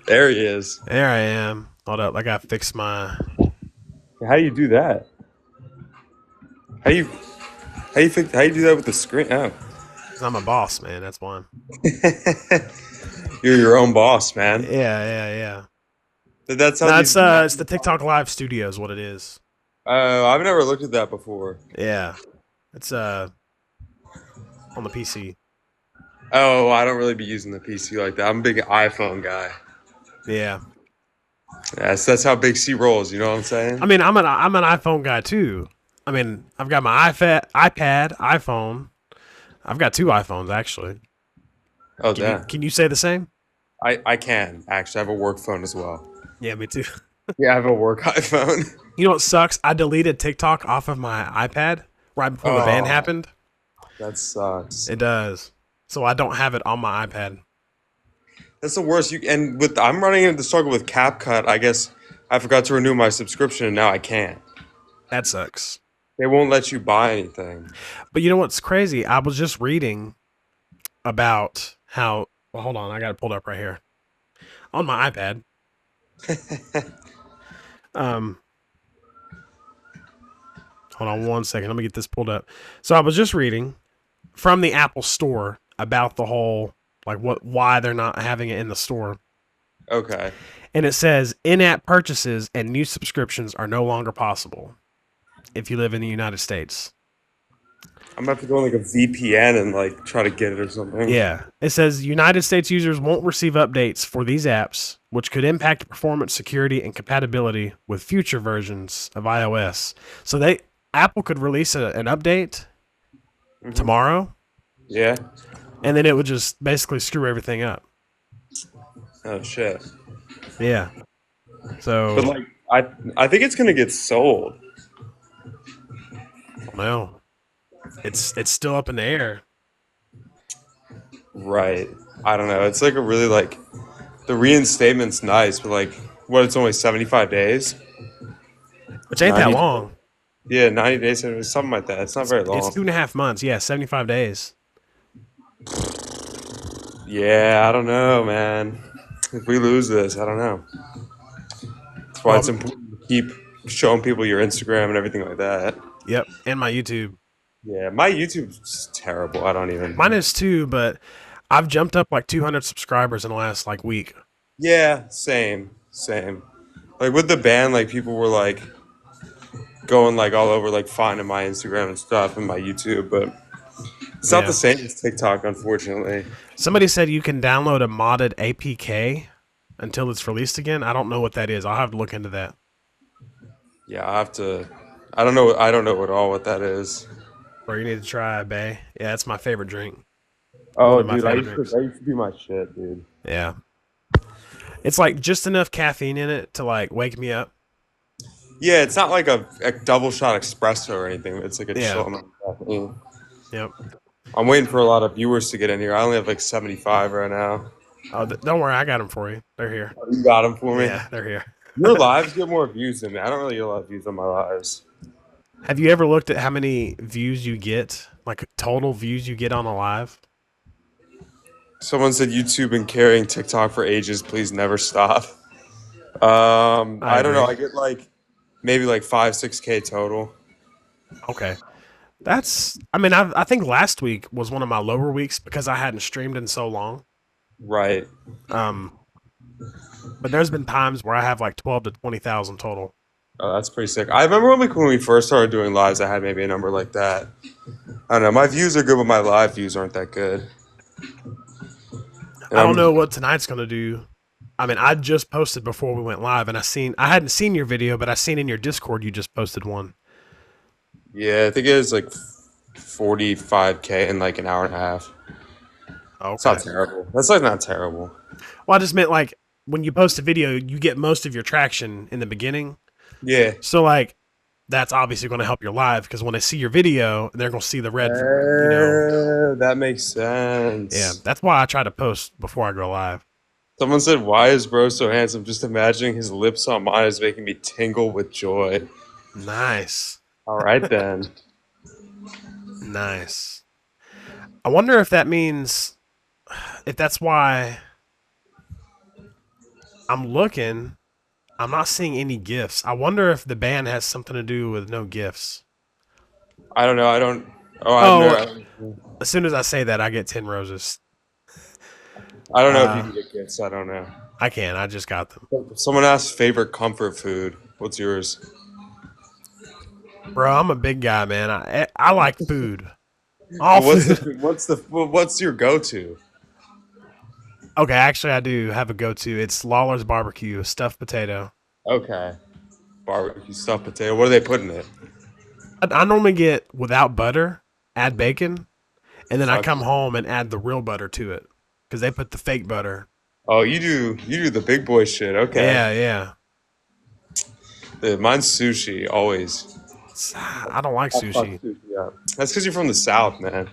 There he is. There I am. Hold up, I gotta fix my. How do you do that? How you how you do that with the screen? Oh, Cause I'm a boss, man. That's why. you're your own boss, man. Yeah. That's how No, these. it's the TikTok Live Studio is what it is. Oh, I've never looked at that before. Yeah, it's on the PC. Oh, I don't really be using the PC like that. I'm a big iPhone guy. Yeah, Yes, that's how Big C rolls. You know what I'm I saying? mean I'm an iPhone guy too. I mean I've got my iPad, iPhone. I've got two iPhones actually. Oh, Can you damn. can you say the same? I can actually. I have a work phone as well. Yeah, me too. Yeah, I have a work iPhone. You know what sucks? I deleted TikTok off of my iPad right before the ban Oh, happened. that sucks. It does. So I don't have it on my iPad. That's the worst. You and with I'm running into the struggle with CapCut. I guess I forgot to renew my subscription, and now I can't. That sucks. They won't let you buy anything. But you know what's crazy? I was just reading about how. Well, hold on. I got it pulled up right here on my iPad. Um, hold on one second. Let me get this pulled up. So I was just reading from the Apple Store about the whole why they're not having it in the store. Okay. And it says in-app purchases and new subscriptions are no longer possible if you live in the United States. I'm gonna have to go on like a VPN and like try to get it or something. Yeah. It says United States users won't receive updates for these apps, which could impact performance, security, and compatibility with future versions of iOS. So Apple could release an update tomorrow, Yeah. and then it would just basically screw everything up. Oh shit. Yeah. But So like I think it's gonna get sold. no, it's still up in the air, Right. I don't know. It's like a really like the reinstatement's nice, but like what? It's only 75 days. which ain't that 90. long. Yeah, 90 days or something like that. It's not very It's long. 2.5 months. Yeah, 75 days. Yeah, I don't know, man. If we lose this, I don't know. That's why it's Well, important to keep showing people your Instagram and everything like that. yep, and my YouTube. Yeah, my YouTube's terrible. I don't Mine even. is too, but I've jumped up like 200 subscribers in the last week. Yeah, same, same. Like with the band, like people were like going like all over, like finding my Instagram and stuff and my YouTube, but it's not the Yeah. same as TikTok, unfortunately. Somebody said you can download a modded APK until it's released again. I don't know what that is. I'll have to look into that. Yeah, I have to. I don't know. I don't know at all what that is. Or you need to try Bay. Yeah, it's my favorite drink. One Oh, of my dude, favorite drinks. that used to be my shit, dude. Yeah. It's like just enough caffeine in it to like wake me up. Yeah, it's not like a double shot espresso or anything. It's like a chill Yeah. amount of caffeine. Yep. I'm waiting for a lot of viewers to get in here. I only have like 75 right now. Oh, don't worry. I got them for you. They're here. Oh, you got them for me. Yeah, they're here. Your lives get more views than me. I don't really get a lot of views on my lives. Have you ever looked at how many views you get, like total views you get on a live? Someone said YouTube been carrying TikTok for ages. Please never stop. I I don't know. agree. I get like maybe like 5, 6K total. Okay. I mean, I think last week was one of my lower weeks because I hadn't streamed in so long. Right. Um, but there's been times where I have like 12 to 20,000 total. Oh, that's pretty sick. I remember when we first started doing lives, I had maybe a number like that. I don't know. My views are good, but my live views aren't that good. And I don't know I'm what tonight's gonna do. I mean, I just posted before we went live, and I hadn't seen your video, but I seen in your Discord you just posted one. yeah, I think it is like 45K in like an hour and a half. It's not Okay. terrible. That's like not terrible. Well, I just meant like when you post a video, you get most of your traction in the beginning. Yeah. So like that's obviously going to help your live because when they see your video, they're going to see the red. That makes Yeah, sense. that's why I try to post before I go live. Someone said, "Why is bro so handsome?" Just imagining his lips on mine is making me tingle with joy. Nice. All right then. Nice. I wonder if that means if that's why I'm looking. I'm not seeing any gifts. I wonder if the ban has something to do with no gifts. I don't know. I don't. Oh, I've never. Oh, as soon as I say that, I get 10 roses. I don't know if you Uh, can get gifts. I don't know. I can. I just got them. Someone asked favorite comfort food. What's yours? Bro, I'm a big guy, man. I like food. All But what's food. the what's your go to? Okay, actually, I do have a go-to. It's Lawler's barbecue, stuffed potato. Okay, barbecue stuffed potato. What do they put in it? I normally get without butter, add bacon, and then I Fuck. come home and add the real butter to it because they put the fake butter. Oh, you do the big boy shit. Okay. Yeah, yeah. Mine's sushi always. I don't like I fuck sushi. sushi up. That's because you're from the South, man.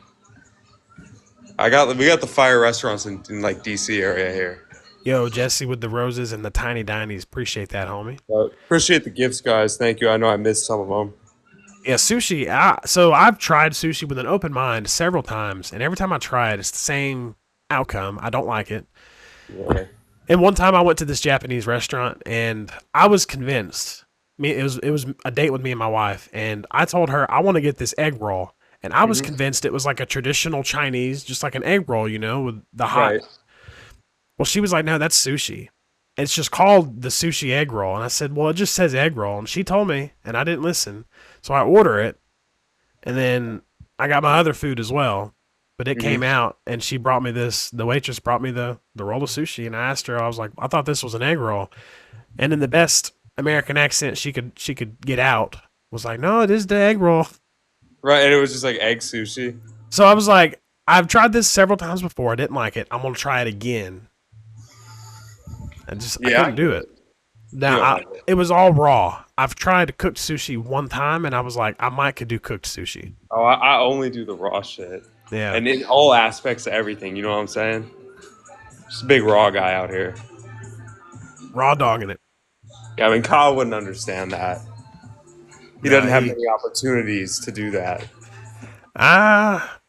We got the fire restaurants in like DC area here. Yo, Jesse with the roses and the tiny dinies. Appreciate that, homie. Appreciate the gifts, guys. Thank you. I know I missed some of them. Yeah, sushi. So I've tried sushi with an open mind several times, and every time I try it, it's the same outcome. I don't like it. Yeah. And one time I went to this Japanese restaurant, and I was convinced. It was a date with me and my wife, and I told her I want to get this egg roll, and I was Hmm. convinced it was like a traditional Chinese, just like an egg roll, with the hot. Right. Well, she was like, "No, that's sushi. It's just called the sushi egg roll." And I said, "Well, it just says egg roll." And she told me, and I didn't listen. So I order it, and then I got my other food as well. But it came Hmm. out, and she brought me this. The waitress brought me the roll of sushi, and I asked her. I was like, "I thought this was an egg roll." And in the best American accent she could get out, was like, "No, it is the egg roll." Right, and it was just like egg sushi. So I was like, "I've tried this several times before. I didn't like it. I'm gonna try it again." I Yeah, I couldn't get do it. it. You Now don't like it. it was all raw. I've tried cooked sushi one time, and I was like, I might could do cooked sushi. Oh, I only do the raw shit, Yeah, and in all aspects of everything. You know what I'm saying? Just a big raw guy out here. raw dogging it. Yeah, I mean Kyle wouldn't understand that. He No, doesn't have many opportunities to do that. ah,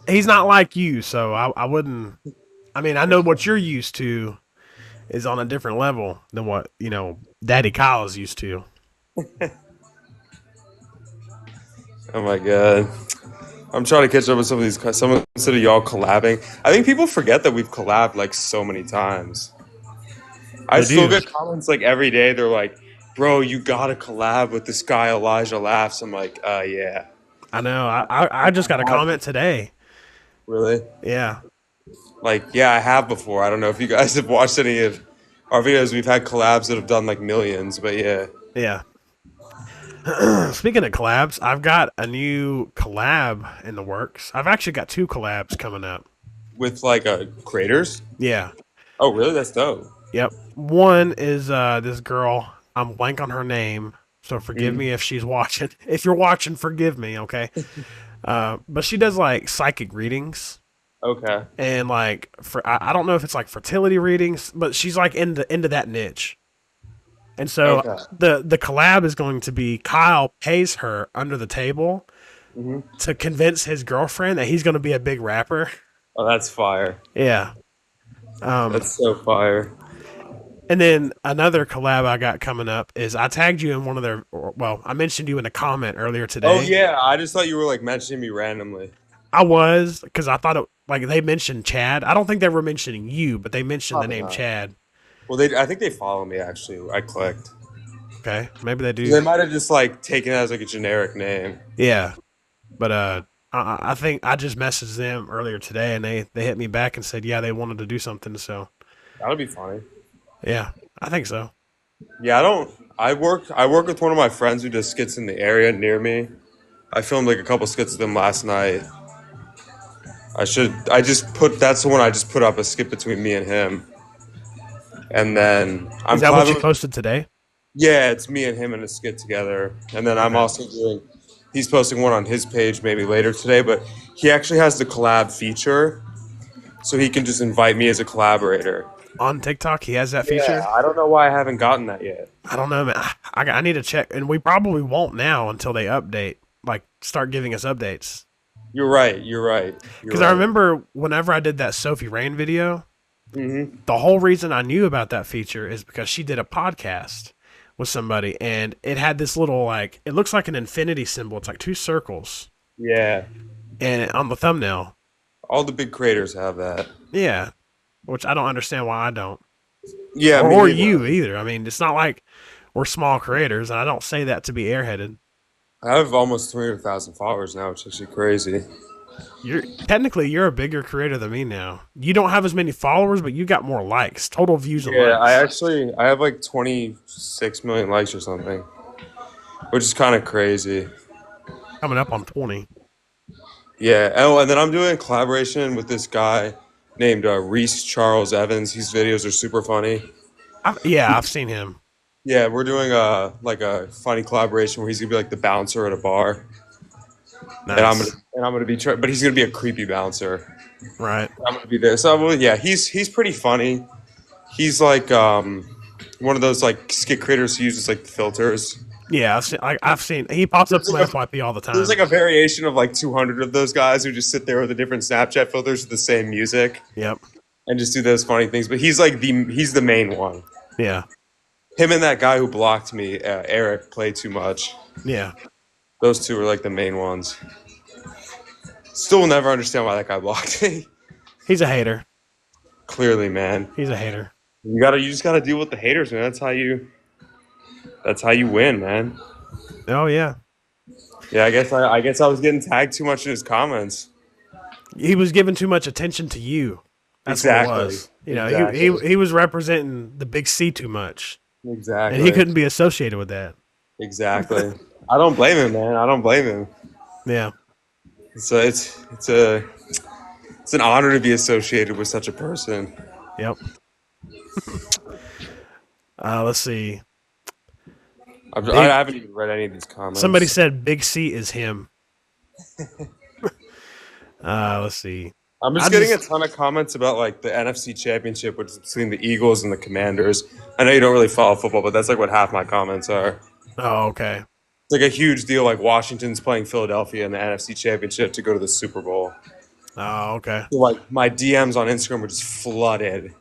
he's not like you, so I wouldn't. I mean, I know what you're used to is on a different level than what Daddy Kyle is used to. Oh my god. I'm trying to catch up with some of these. Some instead of y'all collabing, I think people forget that we've collabed like so many times. I They still do. get comments like every day. They're like, "Bro, you gotta collab with this guy Elijah Laughs." I'm like, yeah, I know. I just got a comment today. really? Yeah, Like, yeah, I have before. I don't know if you guys have watched any of our videos. We've had collabs that have done like millions, but yeah, yeah. Speaking of collabs, I've got a new collab in the works. I've actually got two collabs coming up. with like creators. Yeah. Oh, really? That's dope. Yep. One is this girl. I'm blank on her name, so forgive Mhm. me if she's watching. If you're watching, forgive me, okay? But she does like psychic readings Okay. and like for I don't know if it's like fertility readings, but she's like into that niche. And so Okay. the collab is going to be Kyle pays her under the table Hmm. to convince his girlfriend that he's going to be a big rapper. Oh, that's fire. Yeah. Um, That's so fire. And then another collab I got coming up is I tagged you in one of their. Well, I mentioned you in a comment earlier Oh today. yeah, I just thought you were like mentioning me randomly. I was because I thought it like they mentioned Chad. I don't think they were mentioning you, but they mentioned the Probably name not. Chad. Well, I think they follow me actually. I clicked. Okay, maybe they do. They might have just like taken it as like a generic name. Yeah, but I think I just messaged them earlier today, and they hit me back and said yeah they wanted to do something. So That would be funny. yeah, I think so. Yeah, I don't. I work with one of my friends who does skits in the area near me. I filmed like a couple skits with them last night. I should. I just put. That's the one I just put up a skit between me and him. And then I'm Is that what you collabing. posted today? Yeah, it's me and him in a skit together. And then I'm Okay, also doing. He's posting one on his page maybe later today, but he actually has the collab feature, so he can just invite me as a collaborator. on TikTok he has that Yeah, feature. I don't know why I haven't gotten that yet. I don't know, man. I need to check, and we probably won't now until they update, like start giving us updates. You're right. You're right. You're Because I right. remember whenever I did that Sophie Rain video, Mm-hmm. The whole reason I knew about that feature is because she did a podcast with somebody, and it had this little like it looks like an infinity symbol. It's like two circles, Yeah. and on the thumbnail, All the big creators have that. yeah, which I don't understand why I don't, Yeah, me or neither. you either. I mean, it's not like we're small creators, and I don't say that to be airheaded. I have almost 300,000 followers now, which is actually crazy. You're a bigger creator than me now. You don't have as many followers, but you got more likes, total views and Yeah, likes. I have like 26 million likes or something, which is kind of crazy. Coming up on 20. Yeah. Oh, and then I'm doing a collaboration with this guy named Reese Charles Evans. His videos are super funny. Yeah, I've seen him. Yeah, we're doing a funny collaboration where he's gonna be like the bouncer at a bar, Nice. and I'm gonna be but he's gonna be a creepy bouncer. Right. I'm gonna be there. So well, yeah, he's pretty funny. He's like one of those like skit creators who uses like filters. Yeah, I've seen he pops up There's to my like FYP all the there's time. like a variation of like 200 of those guys who just sit there with the different Snapchat filters with the same music Yep. and just do those funny things. But he's the main one. Yeah. Him and that guy who blocked me, Eric, play too much. Yeah. Those two are like the main ones. Still will never understand why that guy blocked me. He's a hater. Clearly, man. He's a hater. You just gotta deal with the haters, man. That's how you win, man. Oh yeah. Yeah, I guess I was getting tagged too much in his comments. He was giving too much attention to you. That's what it Exactly. was. You know, Exactly. he was representing the big C too much. And he Exactly. couldn't be associated with that. Exactly. I don't blame him, man. I don't blame him. Yeah. So it's an honor to be associated with such a person. Yep. Let's see. I haven't even read any of these comments. Somebody said Big C is him. Let's see. I'm just getting a ton of comments about like the NFC Championship, which is between the Eagles and the Commanders. I know you don't really follow football, but that's like what half my comments are. Oh, okay. It's like a huge deal. Like Washington's playing Philadelphia in the NFC Championship to go to the Super Bowl. Oh, okay. So, like my DMs on Instagram were just flooded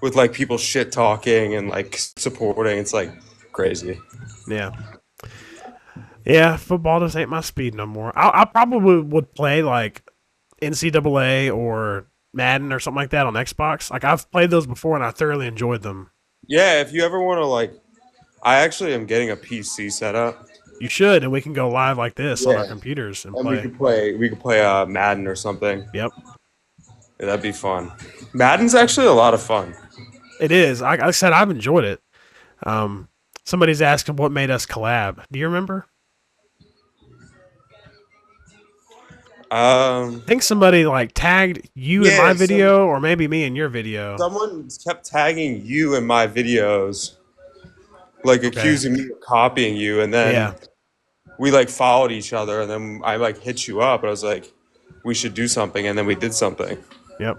with like people shit talking and like supporting. It's like crazy. Yeah. Yeah, football just ain't my speed no more. I probably would play like NCAA or Madden or something like that on Xbox. Like I've played those before and I thoroughly enjoyed them. Yeah, if you ever want to like, I actually am getting a PC set up. You should, and we can go live like this on our Yeah. computers and And play. we could play Madden or something. Yep, Yeah, that'd be fun. Madden's actually a lot of fun. it is. Like I said, I've enjoyed it. Somebody's asking what made us collab. Do you remember? I think somebody like tagged you in Yeah, my video, or maybe me in your video. someone kept tagging you in my videos, like accusing me of copying you, and then Yeah, we like followed each other, and then I like hit you up, and I was like, we should do something, and then we did something. yep.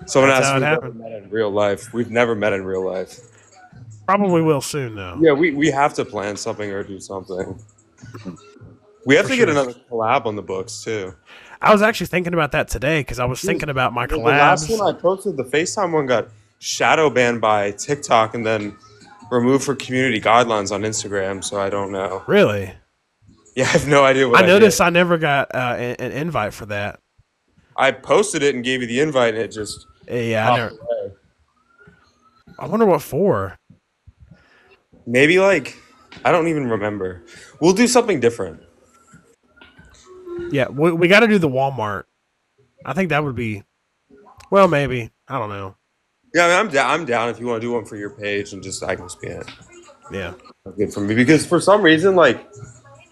Someone That's asked how if it we've ever happened. met in real life. We've never met in real life. Probably will soon though. Yeah, we have to plan something or do something. We have For to get sure. another collab on the books too. I was actually thinking about that today because I was thinking about my The last collabs. one I posted, the FaceTime one, got shadow banned by TikTok and then removed for community guidelines on Instagram. So I don't know. Really? Yeah, I have no idea what I noticed did. I never got an invite for that. I posted it and gave you the invite, and it just Yeah, popped away. I wonder what for. Maybe like I don't even remember. We'll do something different. Yeah, we got to do the Walmart. I think that would be. Well, maybe I don't know. Yeah, I mean, I'm down. I'm down if you want to do one for your page and just I can just be in it. Yeah, That's good for me because for some reason, like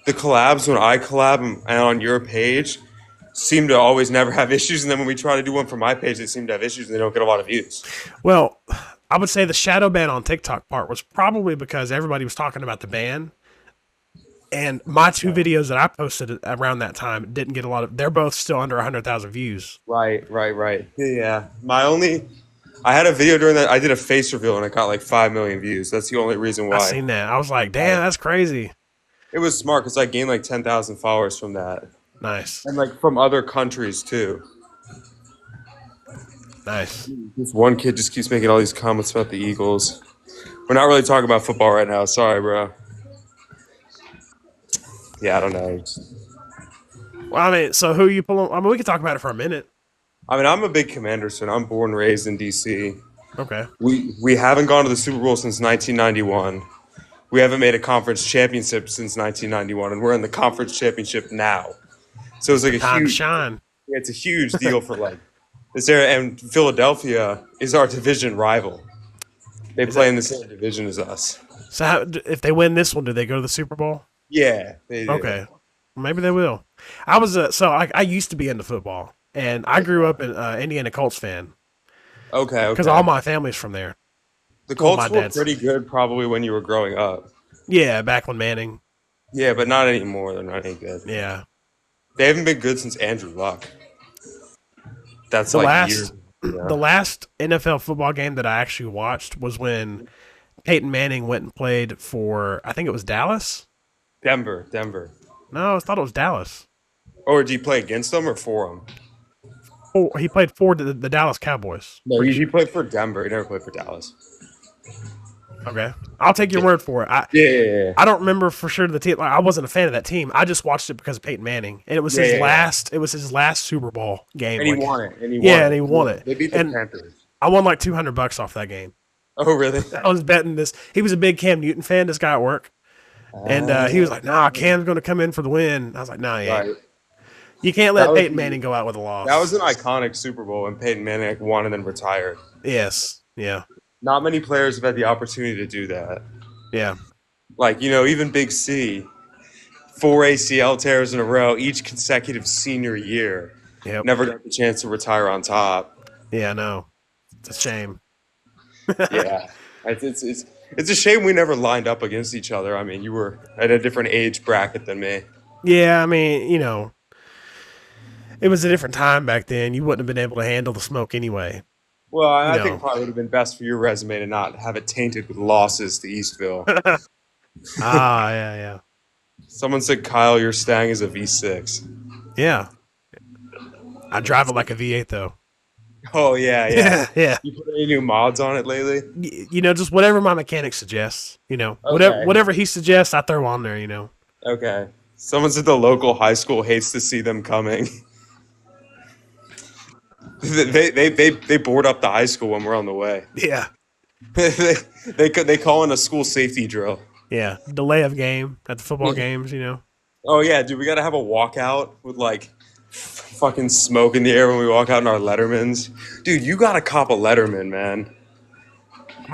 the collabs when I collab and on your page seem to always never have issues, and then when we try to do one for my page, they seem to have issues and they don't get a lot of views. well, I would say the shadow ban on TikTok part was probably because everybody was talking about the ban, and my two videos that I posted around that time didn't get a lot of. They're both still under 100,000 views. Right. Yeah. I had a video during that. I did a face reveal and it got like 5 million views. That's the only reason I why. seen that. I was like, damn, that's crazy. It was smart because I gained like 10,000 followers from that, Nice. and like from other countries too. Nice. This one kid just keeps making all these comments about the Eagles. We're not really talking about football right now. Sorry, bro. Yeah, I don't know. Well, I mean, so who you pulling? I mean, we can talk about it for a minute. I mean, I'm a big Commanders fan. I'm born and raised in DC. Okay. We haven't gone to the Super Bowl since 1991. We haven't made a conference championship since 1991, and we're in the conference championship now. So it's like a Time to huge, shine. yeah, it's a huge deal for like this area. And Philadelphia is our division rival. They Is play that in the same division as us. so? If they win this one, do they go to the Super Bowl? Yeah, they do. Okay, maybe they will. I was I used to be into football, and I grew up an Indiana Colts fan Okay, because all okay. my family's from there. The Well, my Colts were dad's. pretty good probably when you were growing up. Yeah, back when Manning. Yeah, but not anymore. They're not any good. Yeah, They haven't been good since Andrew Luck. That's the like years. last Yeah. the last NFL football game that I actually watched was when Peyton Manning went and played for, I think it was Dallas. Denver. No, I thought it was Dallas. Or did you play against them or for them? Oh, he played for the Dallas Cowboys. No, Pretty he sure. played for Denver. He never played for Dallas. Okay, I'll take your Yeah, word for it. yeah. I don't remember for sure the team. Like, I wasn't a fan of that team. I just watched it because of Peyton Manning, and it was his Yeah. last. It was his last Super Bowl game. And he Like, won it. And he won yeah, it. and he won it. They beat the And Panthers. I won like $200 off that game. Oh, really? I was betting this. He was a big Cam Newton fan. This guy at work, and he was like, "Nah, Cam's going to come in for the win." I was like, "Nah, he ain't. Right. You can't That let was Peyton Manning go out with a that was loss." an iconic Super Bowl when Peyton Manning like, won and then retired. Yes, yeah, Not many players have had the opportunity to do that. yeah, Like, even Big C, 4 ACL tears in a row each consecutive senior year. yep, Never got the chance to retire on top. yeah. No, it's a shame. Yeah. It's a shame we never lined up against each other. I mean, you were at a different age bracket than me. Yeah, I mean, it was a different time back then. You wouldn't have been able to handle the smoke anyway. Well, You I think it know. probably would have been best for your resume to not have it tainted with losses to Eastville. Yeah, yeah, Someone said, Kyle, your Stang is a V6. yeah. I drive it like a V8 though. Oh, yeah, yeah. Yeah, yeah. You put any new mods on it lately? Just whatever my mechanic suggests. Whatever Okay. whatever he suggests, I throw on there. Okay. Someone said the local high school hates to see them coming. They board up the high school when we're on the way. Yeah, They call in a school safety drill. yeah. Delay of game at the football games. Oh yeah, dude, we gotta have a walkout with like fucking smoke in the air when we walk out in our Lettermans. Dude, you gotta cop a Letterman, man.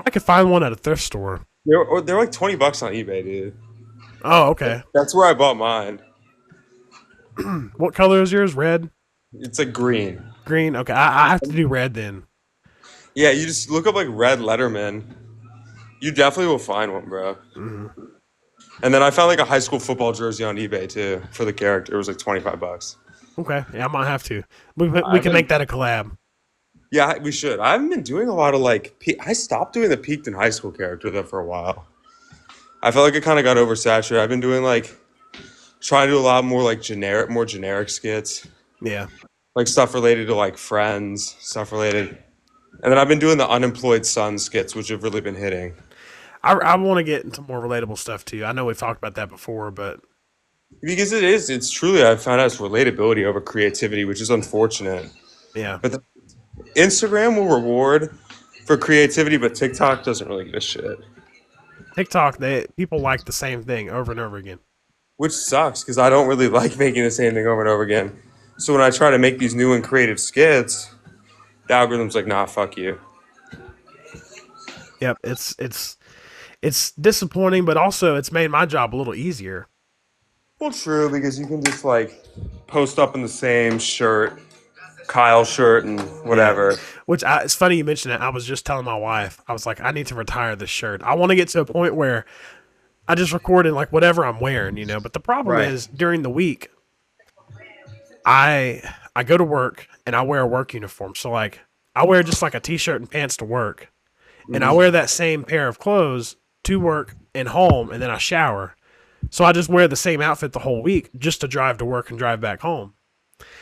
I could find one at a thrift store. They're like $20 on eBay, dude. Oh, okay. That's where I bought mine. What color is yours? Red, It's like green. green. Okay, I have to do red then. Yeah, you just look up like red Letterman. You definitely will find one, bro. Hmm. And then I found like a high school football jersey on eBay too for the character. It was like $25. Okay, yeah, I might have to. We I've can been, make that a collab. yeah, we should. I haven't been doing a lot of like. I stopped doing the peaked in high school character though for a while. I felt like it kind of got oversaturated. I've been doing like trying to do a lot more like more generic skits, Yeah. like stuff related to like friends, stuff related. And then I've been doing the unemployed son skits, which have really been hitting. I want to get into more relatable stuff too. I know we've talked about that before, but Because it's truly, I've found out it's relatability over creativity, which is unfortunate. yeah, But Instagram will reward for creativity, but TikTok doesn't really give a shit. TikTok, people like the same thing over and over again. Which sucks because I don't really like making the same thing over and over again. So when I try to make these new and creative skits, the algorithm's like, nah, fuck you. Yep, it's disappointing, but also it's made my job a little easier. Well, true, because you can just like post up in the same shirt, Kyle shirt, and Yeah, whatever. it's funny you mentioned it. I was just telling my wife, I was like, I need to retire this shirt. I want to get to a point where I just record in like whatever I'm wearing. But the problem Right. is during the week, I go to work and I wear a work uniform. So like I wear just like a t-shirt and pants to work, and I wear that same pair of clothes to work and home, and then I shower. So I just wear the same outfit the whole week just to drive to work and drive back home.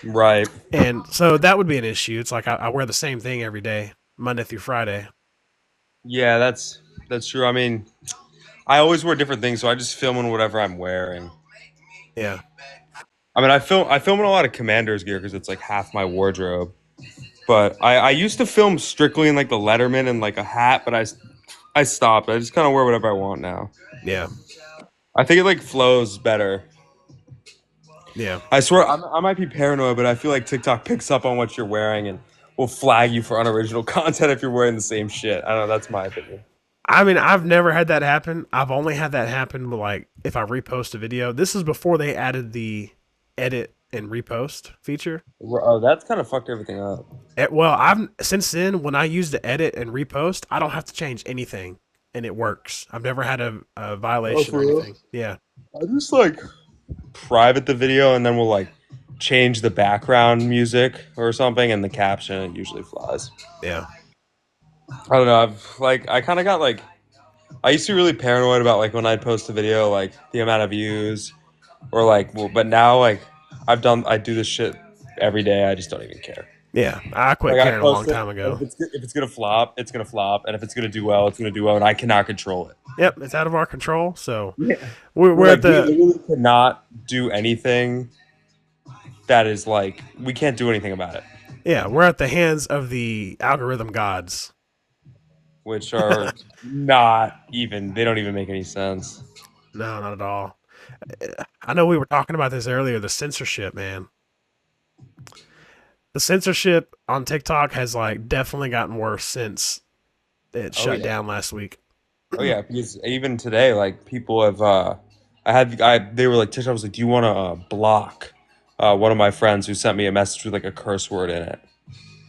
Right. And so that would be an issue. It's like I wear the same thing every day, Monday through Friday. Yeah, that's true. I mean, I always wear different things, so I just film in whatever I'm wearing. Yeah, I mean, I film in a lot of Commanders gear because it's like half my wardrobe. But I used to film strictly in like the Letterman and like a hat, but I stopped. I just kind of wear whatever I want now. yeah, I think it like flows better. yeah. I swear I might be paranoid, but I feel like TikTok picks up on what you're wearing and will flag you for unoriginal content if you're wearing the same shit. I don't know. That's my opinion. I mean, I've never had that happen. I've only had that happen like if I repost a video. This is before they added the edit and repost feature. Oh, that's kind of fucked everything up. Well, I've since then when I use the edit and repost, I don't have to change anything, and it works. I've never had a Oh, violation or for real? anything. Yeah, I just like private the video and then we'll like change the background music or something and the caption it usually flies. yeah, I don't know. I kind of got like I used to be really paranoid about like when I'd post a video like the amount of views or like well, but now like I do this shit every day. I just don't even care. yeah. I quit Like I caring a long post it, time and ago. if it's gonna flop, it's gonna flop, and if it's gonna do well, it's gonna do well, and I cannot control it. Yep, it's out of our control. So Yeah. we're at Like we the literally cannot do anything that is like we can't do anything about it, yeah we're at the hands of the algorithm gods. which are not even they don't even make any sense. No, not at all. I know we were talking about this earlier. The censorship, man. The censorship on TikTok has like definitely gotten worse since it Oh shut yeah, down last week. oh yeah. Because even today, like people have, I they were like TikTok was like, do you want to block one of my friends who sent me a message with like a curse word in it?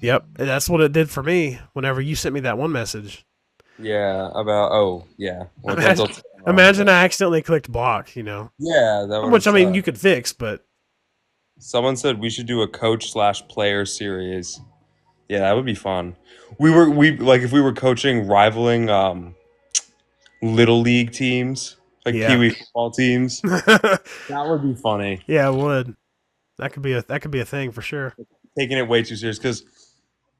Yep, and that's what it did for me. Whenever you sent me that one message, Yeah, about oh yeah, well, imagine, tomorrow, imagine but I accidentally clicked block. yeah, that would have Which I mean you sucked. could fix, but Someone said we should do a coach slash player series. Yeah, that would be fun. We like if we were coaching rivaling little league teams, like pee yeah, wee football teams. That would be funny. yeah, it would. That could be a thing for sure. Taking it way too serious because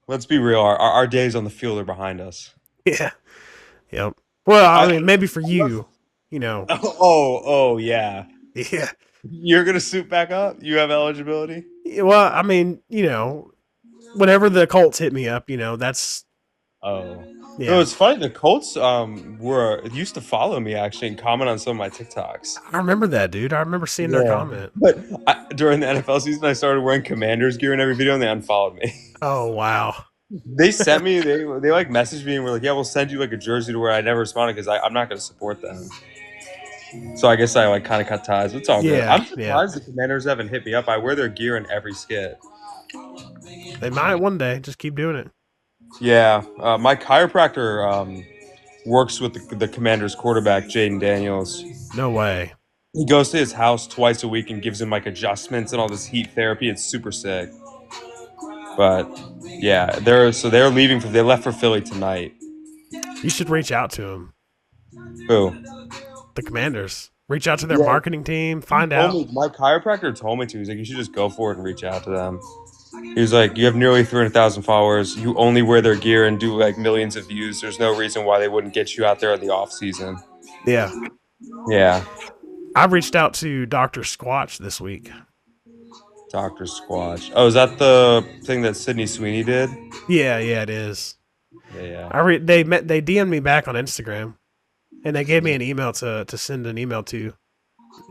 let's be real, our days on the field are behind us. Yeah, yep. Well, I I mean, maybe for you, you know, oh yeah. yeah. You're gonna suit back up. You have eligibility. Well, I mean, whenever the Colts hit me up, that's Oh. No, yeah. it's funny. The Colts were used to follow me actually and comment on some of my TikToks. I remember that, dude. I remember seeing their Yeah. comment. But during the NFL season, I started wearing Commanders gear in every video, and they unfollowed me. Oh wow. They sent me, they like messaged me and were like, "Yeah, we'll send you like a jersey to wear." I never responded because I'm not going to support them. So I guess I like kind of cut ties. It's all good. Yeah, I'm yeah. surprised the Commanders haven't hit me up. I wear their gear in every skit. They might one day. Just keep doing it. Yeah, my chiropractor works with the Commanders quarterback, Jaden Daniels. No way. He goes to his house twice a week and gives him like adjustments and all this heat therapy. It's super sick. But yeah, they're leaving they left for Philly tonight. You should reach out to them. Who? The Commanders. Reach out to their Yeah, marketing team. he Find told out. me my chiropractor told me to. He's like, you should just go for it and reach out to them. He was like, you have nearly 300,000 followers. You only wear their gear and do like millions of views. There's no reason why they wouldn't get you out there in the off season. Yeah, Yeah, I reached out to Doctor Squatch this week. Doctor Squatch. Oh, is that the thing that Sydney Sweeney did? Yeah, yeah, it is. Yeah, They DM'd me back on Instagram, and they gave me yeah. an email to send an email to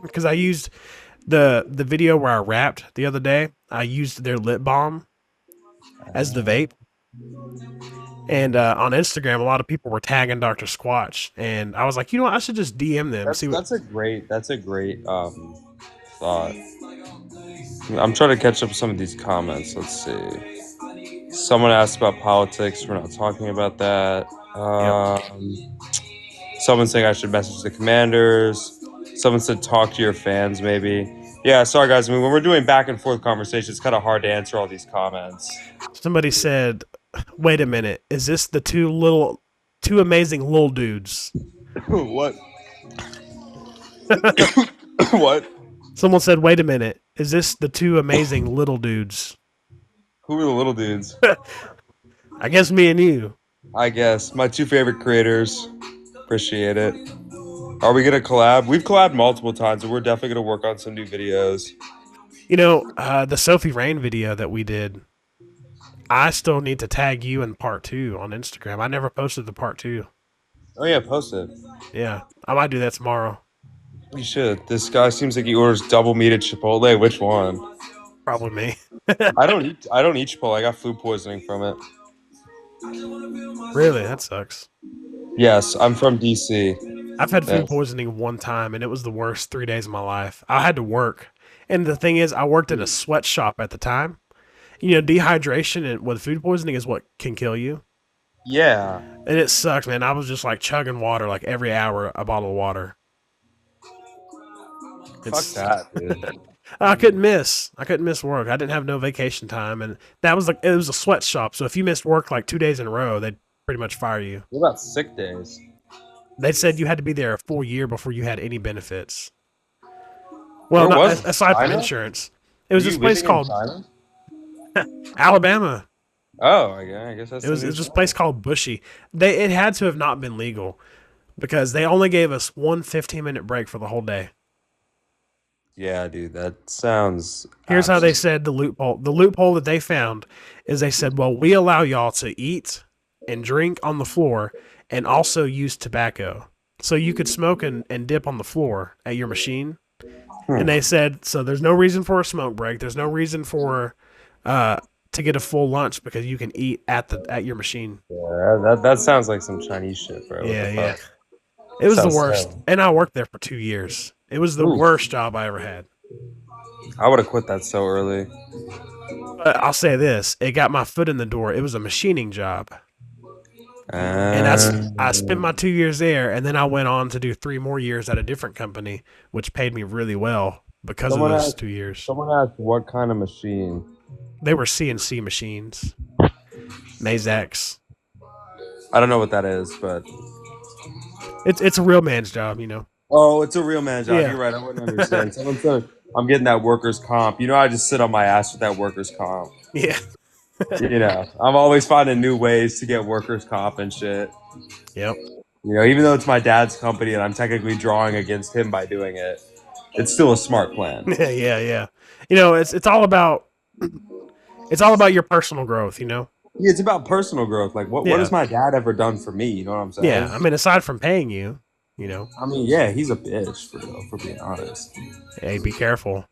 because I used the video where I rapped the other day. I used their lip balm as the vape. And on Instagram, a lot of people were tagging Dr. Squatch, and I was like, you know what? I should just DM them, That's see what. that's a great thought. I'm trying to catch up with some of these comments. Let's see. Someone asked about politics. We're not talking about that. Yep. Someone saying I should message the commanders. Someone said talk to your fans, maybe. Yeah, sorry guys. I mean, when we're doing back and forth conversations, it's kind of hard to answer all these comments. Somebody said, "Wait a minute, is this the two amazing little dudes?" What? What? Someone said, "Wait a minute, is this the two amazing little dudes?" Who are the little dudes? I guess me and you. I guess my two favorite creators. Appreciate it. Are we gonna collab? We've collabed multiple times, and we're definitely gonna work on some new videos. The Sophie Rain video that we did. I still need to tag you in part two on Instagram. I never posted the part two. Oh yeah, post it. Yeah, I might do that tomorrow. You should. This guy seems like he orders double meat at Chipotle. Which one? Probably me. I don't eat. I don't eat Chipotle. I got food poisoning from it. Really, that sucks. Yes, I'm from DC. I've had food Yes. poisoning one time, and it was the worst 3 days of my life. I had to work, and the thing is, I worked in a sweatshop at the time. Dehydration and with food poisoning is what can kill you, Yeah. and it sucked, man. I was just like chugging water, like every hour a bottle of water. Fuck It's that, dude. I couldn't miss. I couldn't miss work. I didn't have no vacation time, and that was like it was a sweatshop. So if you missed work like 2 days in a row, they'd pretty much fire you. What about sick days? They said you had to be there a full year before you had any benefits. Where Well, not was it? aside from China? insurance. It Were was you this place living in called China? Alabama. Oh, I guess that's It the was news. this place called Bushy. It had to have not been legal because they only gave us one 15-minute break for the whole day. Yeah, dude, that sounds Here's how they absolutely. said the loophole. The loophole that they found is they said, well, we allow y'all to eat and drink on the floor and also use tobacco. So you could smoke and dip on the floor at your machine. And they said, so there's no reason for a smoke break. There's no reason for to get a full lunch because you can eat at your machine. Yeah, that sounds like some Chinese shit, bro. What the Yeah, yeah. fuck? It was the Sounds worst. terrible. And I worked there for 2 years. It was the Oof. worst job I ever had. I would have quit that so early. But I'll say this, it got my foot in the door. It was a machining job. And I spent my 2 years there, and then I went on to do 3 more years at a different company, which paid me really well because of someone those asked. 2 years. Someone asked what kind of machine. They were CNC machines, Mazex. I don't know what that is, but It's a real man's job. oh, it's a real man job. Yeah, You're right. I wouldn't understand. Someone said I'm getting that workers' comp. I just sit on my ass with that workers' comp. yeah, I'm always finding new ways to get workers' comp and shit. yep, Even though it's my dad's company and I'm technically drawing against him by doing it, it's still a smart plan. yeah, yeah. It's all about your personal growth. Yeah, it's about personal growth. Like, what Yeah, has my dad ever done for me? You know what I'm yeah. saying? I mean, aside from paying you, I mean, yeah, he's a bitch for being honest. hey, be careful.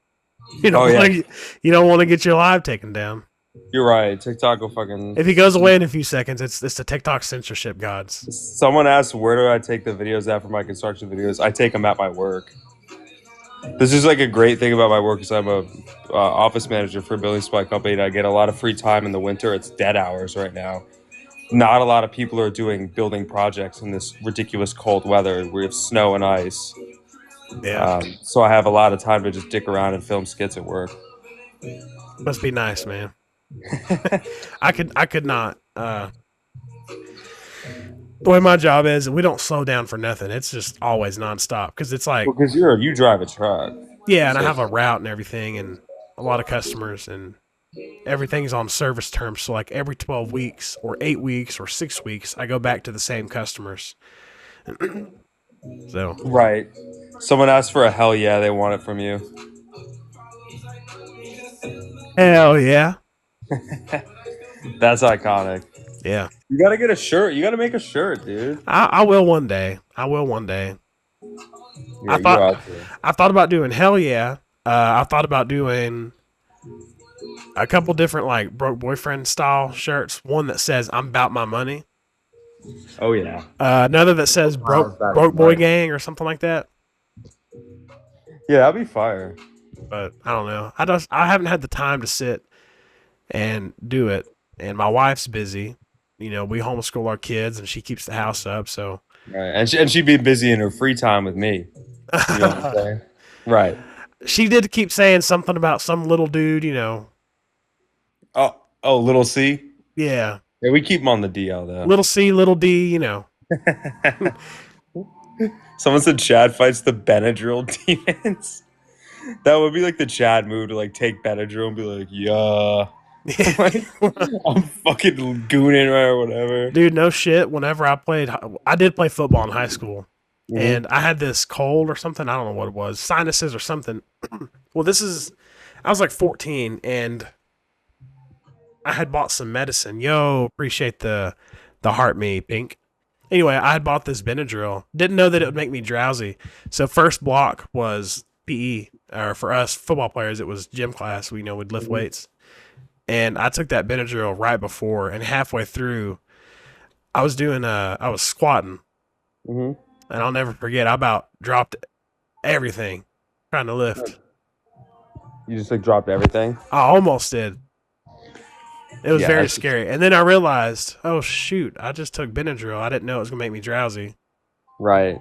You Oh don't yeah, want to you don't want to get your live taken down. you're right. TikTok will fucking. If he goes away in a few seconds, it's the TikTok censorship gods. Someone asked where do I take the videos at for my construction videos? I take them at my work. This is like a great thing about my work is I'm a office manager for a building supply company and I get a lot of free time in the winter. It's dead hours right now. Not a lot of people are doing building projects in this ridiculous cold weather. We have snow and ice. Yeah, So I have a lot of time to just dick around and film skits at work. must be nice, man. I could not. The way my job is, we don't slow down for nothing. It's just always nonstop because it's like, Well, because you drive a truck. yeah, and I So have a route and everything, and a lot of customers, and everything's on service terms. So like every 12 weeks or 8 weeks or 6 weeks, I go back to the same customers. So right. Someone asked for a hell yeah, they want it from you. hell yeah, That's iconic. yeah. You gotta get a shirt. You gotta make a shirt, dude. I will one day. I will one day. Yeah, I you thought ought to. I thought about doing hell yeah. I thought about doing a couple different like broke boyfriend style shirts. One that says "I'm about my money." Oh yeah. Another that says Smiles "broke back broke boy tonight. gang" or something like that. Yeah, that'd be fire. But I don't know. I haven't had the time to sit and do it. And my wife's busy. We homeschool our kids, and she keeps the house up. So Right. And she'd be busy in her free time with me. You know what I'm saying? Right. she did keep saying something about some little dude. Oh, little C. Yeah, Yeah, we keep him on the DL though. little C, little D. Someone said Chad fights the Benadryl demons. That would be like the Chad move to like take Benadryl and be like, yeah, like I'm fucking gooning or whatever. Dude, no shit. Whenever I did play football in high school, Hmm. and I had this cold or something. I don't know what it was, sinuses or something. Well, I was like 14, and I had bought some medicine. Yo, appreciate the heart me, Pink. Anyway, I had bought this Benadryl. Didn't know that it would make me drowsy. So first block was PE, or for us football players, it was gym class. We would lift Hmm. weights, and I took that Benadryl right before, and halfway through, I was squatting, Hmm. and I'll never forget. I about dropped everything trying to lift. You just like dropped everything. I almost did. It was Yeah, very that's just scary. And then I realized, oh shoot, I just took Benadryl. I didn't know it was gonna make me drowsy. right.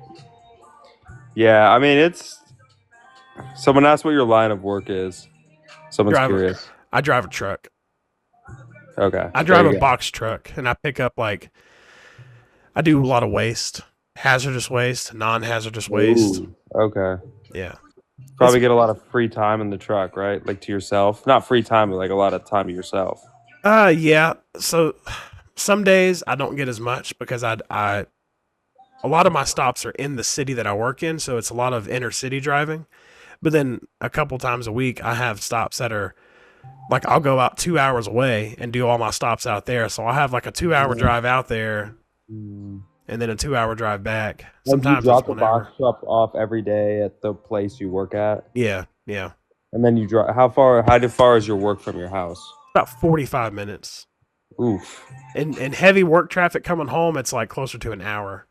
Yeah, I mean it's. Someone asked what your line of work is. Someone's Drive. curious. I drive a truck. Okay, I there drive a you go. box truck, and I pick up I do a lot of waste, hazardous waste, non-hazardous waste. Ooh, okay. Yeah, it's Probably get a lot of free time in the truck, right? Like to yourself. Not free time, but like a lot of time to yourself. yeah. So some days I don't get as much because I a lot of my stops are in the city that I work in, so it's a lot of inner city driving. But then a couple times a week, I have stops that are like I'll go out 2 hours away and do all my stops out there. So I'll have like a 2 hour Mhm. drive out there Mm. and then a 2 hour drive back. Like you Sometimes it's drop the box whenever. truck off every day at the place you work at, Yeah, yeah. and then you drive. How far is your work from your house? About 45 minutes. Oof. In heavy work traffic coming home, it's like closer to an hour.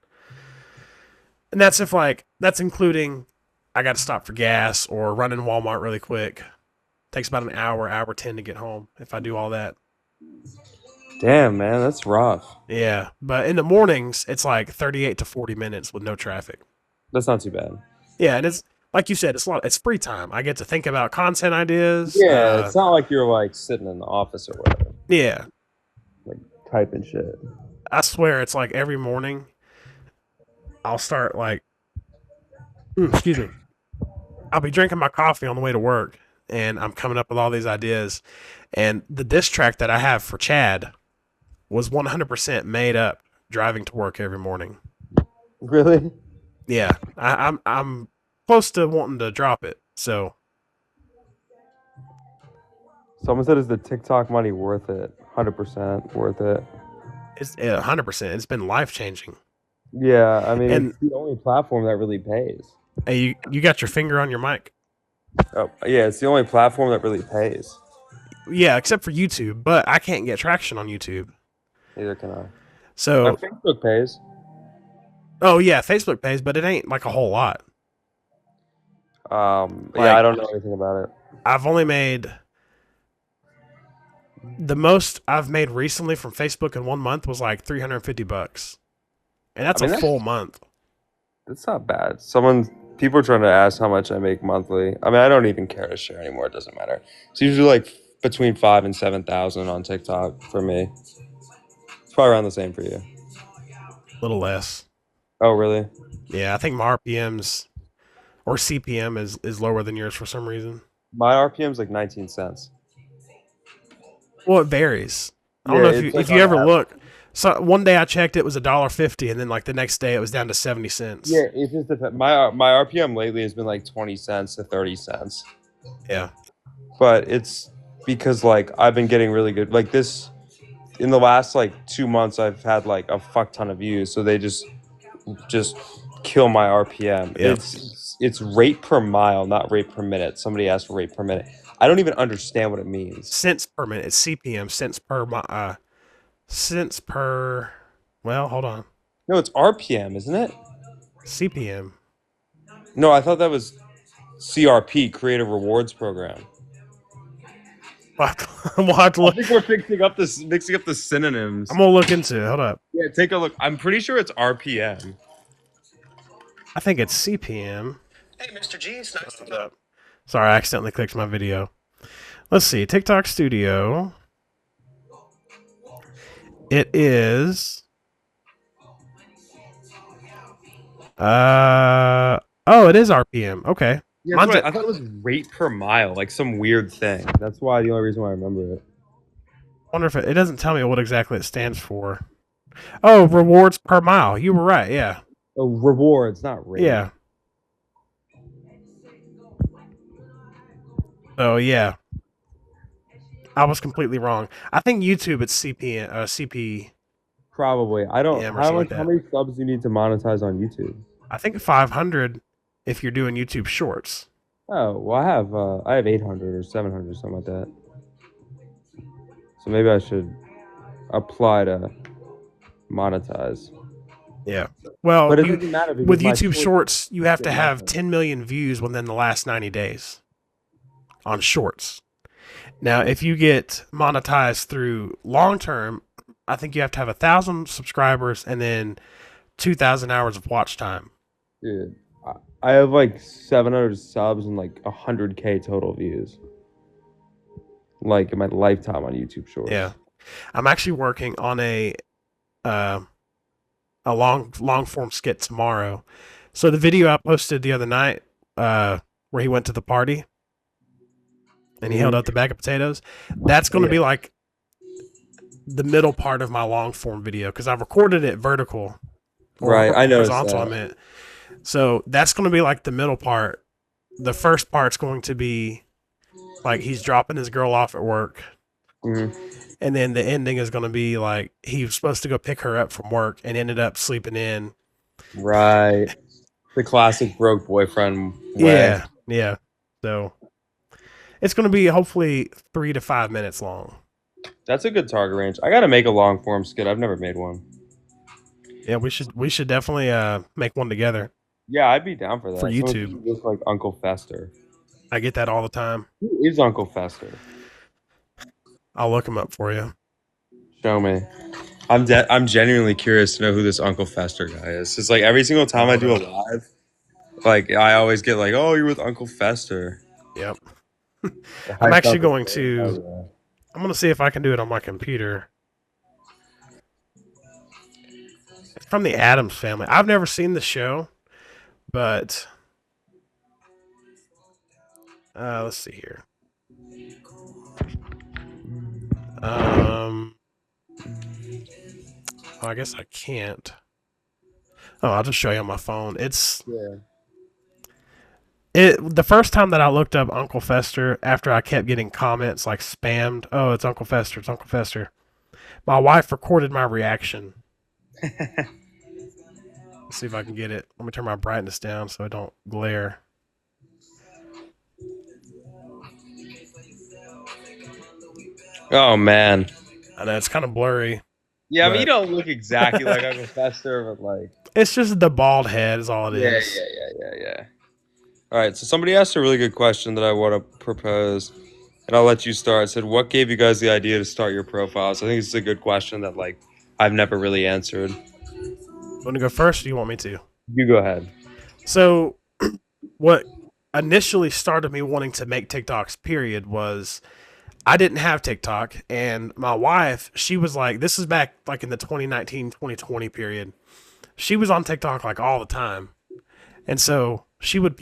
And that's if that's including I got to stop for gas or run in Walmart really quick. Takes about an hour, hour 10 to get home if I do all that. Damn, man, that's rough. Yeah, but in the mornings it's like 38 to 40 minutes with no traffic. That's not too bad. Yeah, and it's like you said, it's free time. I get to think about content ideas. Yeah, it's not like you're like sitting in the office or whatever, Yeah, like typing shit. I swear it's like every morning I'll start excuse me. I'll be drinking my coffee on the way to work, and I'm coming up with all these ideas. And the diss track that I have for Chad was 100% made up driving to work every morning. Really? Yeah, I'm close to wanting to drop it. So Someone said, "Is the TikTok money worth it? 100% worth it." it's 100%. It's been life changing. Yeah, I mean, And it's the only platform that really pays. hey, you got your finger on your mic. Oh, yeah, it's the only platform that really pays. Yeah, except for YouTube, but I can't get traction on YouTube. Neither can I. My So, Facebook pays. oh yeah, Facebook pays, but it ain't like a whole lot. Yeah, I Like don't know anything about it. I've only made the most I've made recently from Facebook in 1 month was like $350, and I that's a mean, full month. that's not bad. People are trying to ask how much I make monthly. I mean, I don't even care to share anymore. It doesn't matter. It's usually like between 5 and 7 thousand on TikTok for me. It's probably around the same for you. A little less. Oh, really? Yeah, I think my RPMs or CPM is lower than yours for some reason. My RPM's like 19 cents. Well, it varies. I don't Yeah, know it's if like you on ever average. look. So one day I checked, it was $1.50, and then like the next day it was down to 70 cents. Yeah, it just depends. My RPM lately has been like 20 cents to 30 cents. Yeah, But it's because like I've been getting really good. Like this in the last like 2 months, I've had like a fuck ton of views. So they just kill my RPM. yep. It's rate per mile, not rate per minute. Somebody asked for rate per minute. I don't even understand what it means. Cents per minute. It's CPM. Cents per. Well, hold on. No, it's RPM, isn't it? CPM. No, I thought that was CRP, Creative Rewards Program. We'll have to I look. think we're mixing up the I'm synonyms. gonna look into it. Hold up. Yeah, take a look. I'm pretty sure it's RPM. I think it's CPM. Hey, Mr. G, it's nice to talk. Sorry, I accidentally clicked my video. Let's see. TikTok Studio. It is. Oh, it is RPM. Okay. Yeah, that's Mine's right. at, I thought it was rate per mile, like some weird thing. That's why the only reason why I remember it. I wonder if it doesn't tell me what exactly it stands for. Oh, rewards per mile. You were right. Yeah. Oh, rewards, not rate. Yeah. So yeah, I was completely wrong. I think YouTube it's CPM Probably. I don't. or something like How that. many subs do you need to monetize on YouTube? I think 500 if you're doing YouTube Shorts. Oh, well, I have 800 or 700 something like that. So maybe I should apply to monetize. Yeah. Well, But it you doesn't matter because with my YouTube shorts Shorts, you have get to have nothing. 10 million views within the last 90 days on Shorts. Now, if you get monetized through long term, I think you have to have 1,000 subscribers and then 2,000 hours of watch time. Dude, I have like 700 subs and like 100K total views. Like in my lifetime on YouTube Yeah, Shorts. I'm actually working on uh, a long form skit tomorrow. So the video I posted the other night, where he went to the party and he held Hmm. out the bag of potatoes, that's going to Yeah. be like the middle part of my long form video because I've recorded it vertical Right, or I noticed horizontal. I that. meant so that's going to be like the middle part. The first part's going to be like he's dropping his girl off at work, Hmm. and then the ending is going to be like he was supposed to go pick her up from work and ended up sleeping in. Right. The classic broke boyfriend way. Yeah, yeah. So it's going to be hopefully 3 to 5 minutes long. That's a good target range. I gotta make a long form skit. I've never made one. Yeah, we should definitely make one together Yeah, I'd be down for for that. Someone YouTube. should look like Uncle Fester. I get that all the time. Who is Uncle Fester? I'll look him up for you. Show me. I'm genuinely curious to know who this Uncle Fester guy is. It's like every single time I Hold do a up. live, like I always get like, "Oh, you're with Uncle Fester." Yep. The I'm hyped actually Uncle going Fester. to. Oh, I'm going to see if I can do it on my computer. It's from the Adams Family. I've never seen the show, but let's see here. Oh, I guess I can't. Oh, I'll just show you on my phone. yeah. The first time that I looked up Uncle Fester after I kept getting comments like spammed. Oh, it's Uncle Fester. It's Uncle Fester. My wife recorded my reaction. Let's see if I can get it. Let me turn my brightness down so I don't glare. Oh man. I know it's kind of blurry, Yeah, I mean you but don't look exactly like Uncle Fester, but like. it's just the bald head is all it Yeah, is. yeah. All right, so somebody asked a really good question that I want to propose, and I'll let you start. It said, "What gave you guys the idea to start your profiles?" I think it's a good question that like I've never really answered. Want to go first? Or do you want me to? You go ahead. So, what initially started me wanting to make TikToks, period, was I didn't have TikTok, and my wife, she was like, this is back like in the 2019, 2020 period. She was on TikTok like all the time. And so she would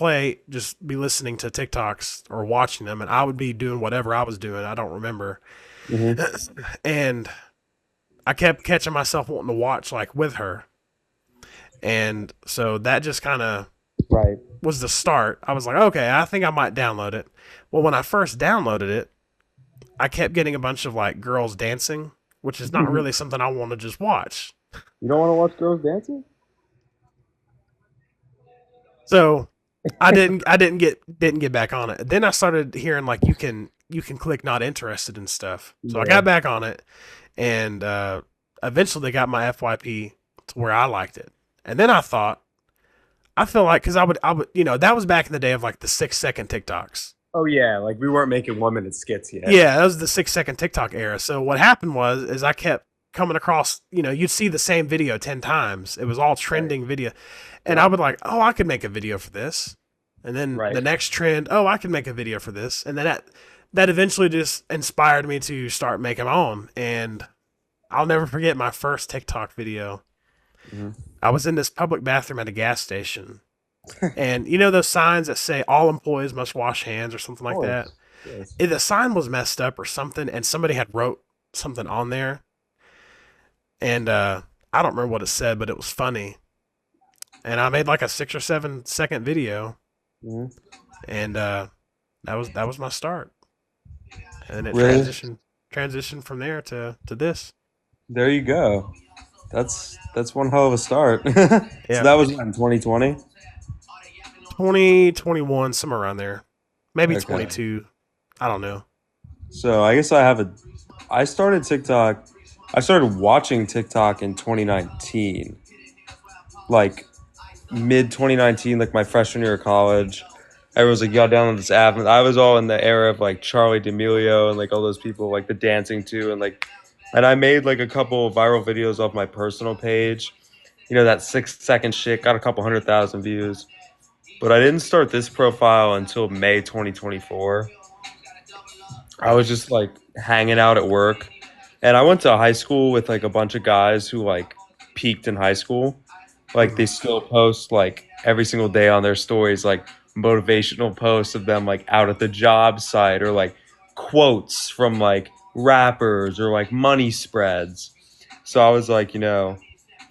just be listening to TikToks or watching them, and I would be doing whatever I was doing. I don't remember. Hmm. And I kept catching myself wanting to watch like with her. And so that just kind of Right. was the start. I was like, okay, I think I might download it. Well, when I first downloaded it, I kept getting a bunch of like girls dancing, which is not really something I want to just watch. You don't want to watch girls dancing? So I didn't get back on it. Then I started hearing like you can click not interested and stuff. So I Yeah. got back on it, and eventually they got my FYP to where I liked it. And then I feel like because I would that was back in the day of like the 6 second TikToks. Oh yeah, like we weren't making 1 minute skits yet. Yeah, that was the 6 second TikTok era. So what happened was I kept coming across, you'd see the same video 10 times. It was all trending video. And I would like, oh, I could make a video for this. And then Right. the next trend, oh, I can make a video for this. And then that eventually just inspired me to start making my own. And I'll never forget my first TikTok video. Mhm. I was in this public bathroom at a gas station, And you know those signs that say all employees must wash hands or something Of like that? course. Yes. The sign was messed up or something, and somebody had wrote something on there, and I don't remember what it said, but it was funny. And I made like a 6 or 7 second video, Mhm. and that was my start, and then it Really? transitioned from there to this. There you go. That's one hell of a start. So Yeah, that was in 2020. 2021, somewhere around there, maybe Okay. 22. I don't know. So I guess I have a. I started TikTok. I started watching TikTok in 2019, like mid 2019, like my freshman year of college. Everyone's like, "Y'all download this app." And I was all in the era of like Charlie D'Amelio and like all those people, like the dancing too, and like, and I made like a couple of viral videos off my personal page. You know that 6 second shit got a couple 100,000 views, but I didn't start this profile until May 2024. I Yeah, was just like hanging out at work, and I went to high school with like a bunch of guys who like peaked in high school. Like hmm they still post like every single day on their stories, like motivational posts of them like out at the job site, or like quotes from like rappers, or like money spreads. So I was like,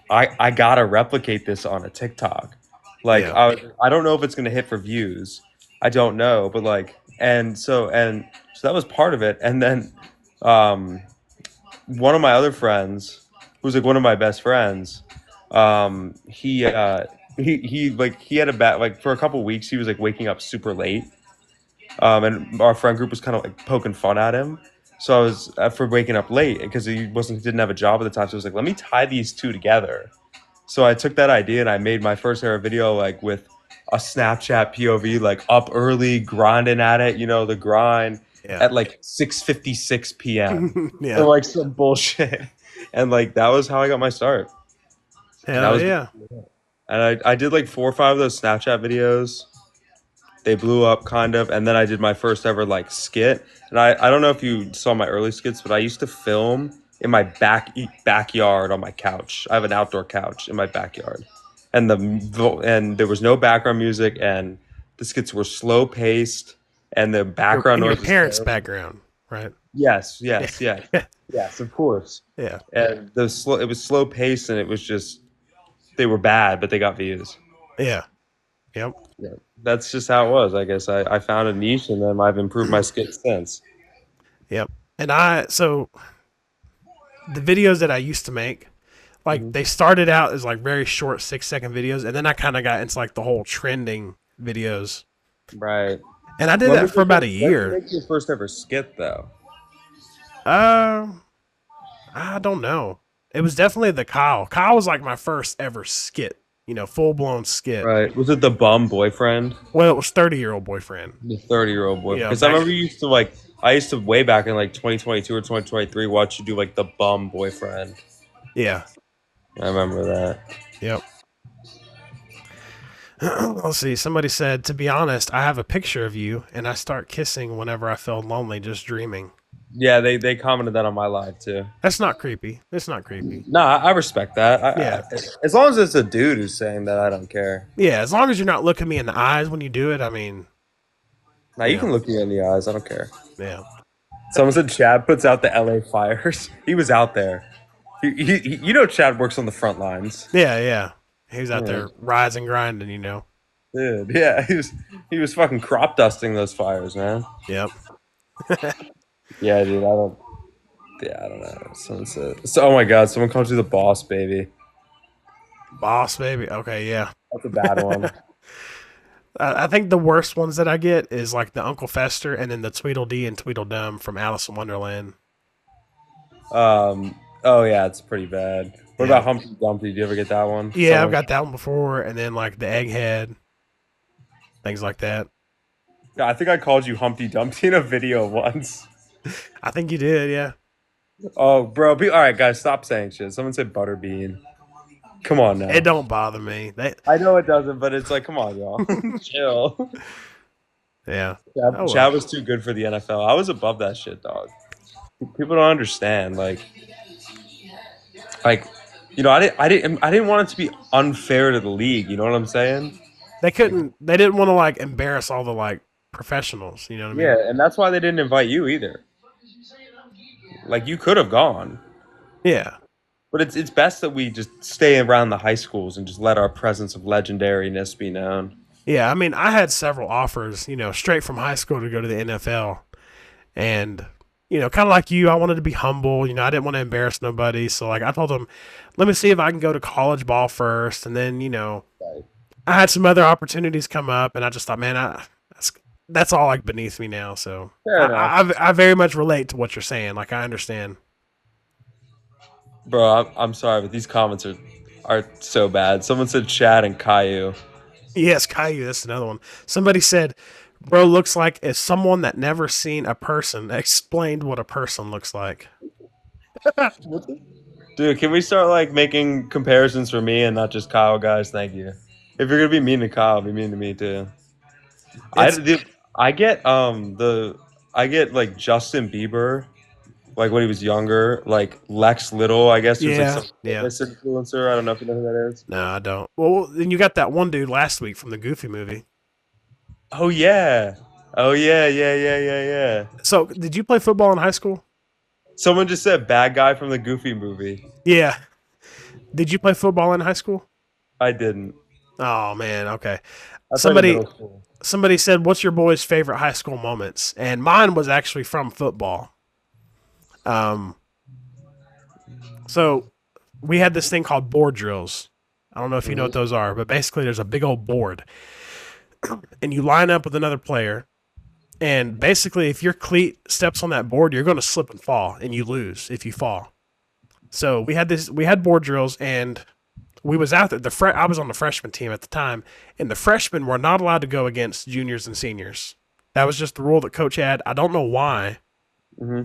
I gotta replicate this on a TikTok. Like yeah, I don't know if it's gonna hit for views. I don't know, but like, and so that was part of it. And then um one of my other friends, who's like one of my best friends, he like he had a bad, like for a couple weeks he was like waking up super late. And our friend group was kind of like poking fun at him. So I was for waking up late because he didn't have a job at the time. So I was like, let me tie these two together. So I took that idea and I made my first ever video like with a Snapchat POV, like up early, grinding at it, the grind yeah, at like 6:56 p.m. or yeah. like some bullshit. And like that was how I got my start. And that Hell was yeah. and I did like 4 or 5 of those Snapchat videos. They blew up kind of, and then I did my first ever like skit. And I don't know if you saw my early skits, but I used to film in my backyard on my couch. I have an outdoor couch in my backyard, and and there was no background music, and the skits were slow paced, and the Your background in your noise was parents' terrible. background, right? Yes, Yeah, yes, yes, yes, of course. yeah, And it was slow paced, and it was just they were bad, but they got views. yeah, yep, Yeah, that's just how it was. I guess I found a niche, and then I've improved my skits since. yep. And so the videos that I used to make, like Mhm. they started out as like very short 6 second videos, and then I kind of got into like the whole trending videos, Right. and I did When that was for your about a when did you year. make your first ever skit though? Uh, I don't know. It was definitely the Kyle. Kyle was like my first ever skit, full blown skit. Right. Was it the bum boyfriend? Well, it was 30-year-old boyfriend. The 30-year-old boyfriend. Yeah, Because I back. remember you used to like I used to way back in like 2022 or 2023 watch you do like the bum boyfriend. Yeah, I remember that. yep. Let's see. Somebody said, to be honest, I have a picture of you, and I start kissing whenever I feel lonely, just dreaming. Yeah, they commented that on my live too. That's not creepy. It's not creepy. No, I respect that. Yeah. As long as it's a dude who's saying that, I don't care. Yeah. As long as you're not looking me in the eyes when you do it, I mean, Now you you know, can look me in the eyes. I don't care. yeah. Someone said Chad puts out the LA fires. He was out there. Chad works on the front lines. Yeah. Yeah. He's out Yeah. there rising, grinding. Dude, yeah, he was fucking crop dusting those fires, man. Yep. Yeah, dude, I don't know. Someone said, so, oh my god, someone calls you the boss, baby. Boss, baby. Okay. Yeah. That's a bad one. I think the worst ones that I get is like the Uncle Fester and then the Tweedledee and Tweedledum from Alice in Wonderland. Oh yeah, it's pretty bad. What Yeah. about Humpty Dumpty? Did you ever get that one? Yeah, I've got that one before. And then like the Egghead, things like that. Yeah, I think I called you Humpty Dumpty in a video once. I think you did. Yeah. Oh, bro, all right, guys, stop saying shit. Someone said Butterbean. Come on now. It don't bother me. I know it doesn't, but it's like, come on, y'all, chill. Yeah. Chad, Oh well. Chad was too good for the NFL. I was above that shit, dog. People don't understand, like, I didn't want it to be unfair to the league. You know what I'm saying? They couldn't. They didn't want to like embarrass all the like professionals. You know what I Yeah, mean? and that's why they didn't invite you either. Like you could have gone, Yeah. but it's best that we just stay around the high schools and just let our presence of legendariness be known. Yeah, I mean, I had several offers, straight from high school to go to the NFL, and kind of like you, I wanted to be humble. I didn't want to embarrass nobody, so like I told them, let me see if I can go to college ball first, and then Right. I had some other opportunities come up, and I just thought, man, that's all like beneath me now. So Fair enough, I very much relate to what you're saying. Like I understand. bro. I'm sorry, but these comments are so bad. Someone said Chad and Caillou. Yes, Caillou, that's another one. Somebody said, "Bro looks like if someone that never seen a person explained what a person looks like." Dude, can we start like making comparisons for me and not just Kyle, guys? Thank you. If you're gonna be mean to Kyle, be mean to me too. I It's dude, I get I get like Justin Bieber, like when he was younger, like Lex Little, I guess who's like yeah, some yeah. fitness influencer. I don't know if you know who that is. No, I don't. Well, then you got that one dude last week from the Goofy movie. Oh yeah. Oh yeah, yeah. So, did you play football in high school? Someone just said bad guy from the Goofy movie. Yeah. Did you play football in high school? I didn't. Oh man, okay. I played in Somebody middle school. somebody said, "What's your boy's favorite high school moments?" And mine was actually from football. Um, so we had this thing called board drills. I don't know if you know what Hmm. those are, but basically there's a big old board, and you line up with another player, and basically if your cleat steps on that board, you're going to slip and fall, and you lose if you fall. So we had board drills, and we was out there. I was on the freshman team at the time, and the freshmen were not allowed to go against juniors and seniors. That was just the rule that coach had. I don't know why, Hmm.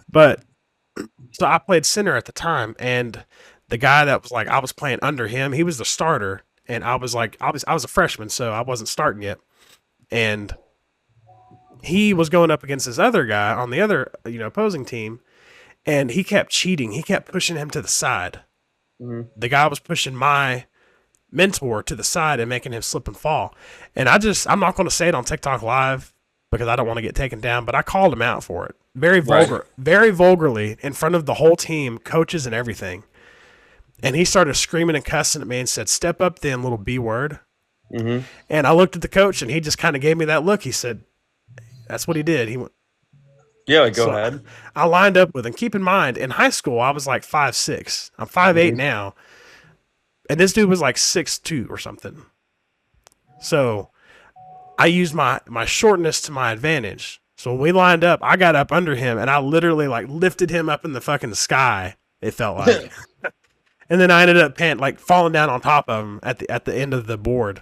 but so I played center at the time, and the guy that was like I was playing under him, he was the starter, and I was like I was a freshman, so I wasn't starting yet, and he was going up against this other guy on the other opposing team, and he kept cheating. He kept pushing him to the side. Hmm. The guy was pushing my mentor to the side and making him slip and fall. And I'm not going to say it on TikTok live because I don't want to get taken down, but I called him out for it. Right. Very vulgarly in front of the whole team, coaches and everything. And he started screaming and cussing at me and said, "Step up then, little B word." Hmm. And I looked at the coach and he just kind of gave me that look. He said, that's what he did. He went, Yeah, like go so ahead. I lined up with him. Keep in mind, in high school, I was like 5'6". I'm 5'8" Hmm. now. And this dude was like 6'2" or something. So I used my shortness to my advantage. So when we lined up, I got up under him and I literally like lifted him up in the fucking sky. It felt like, and then I ended up like falling down on top of him at the end of the board.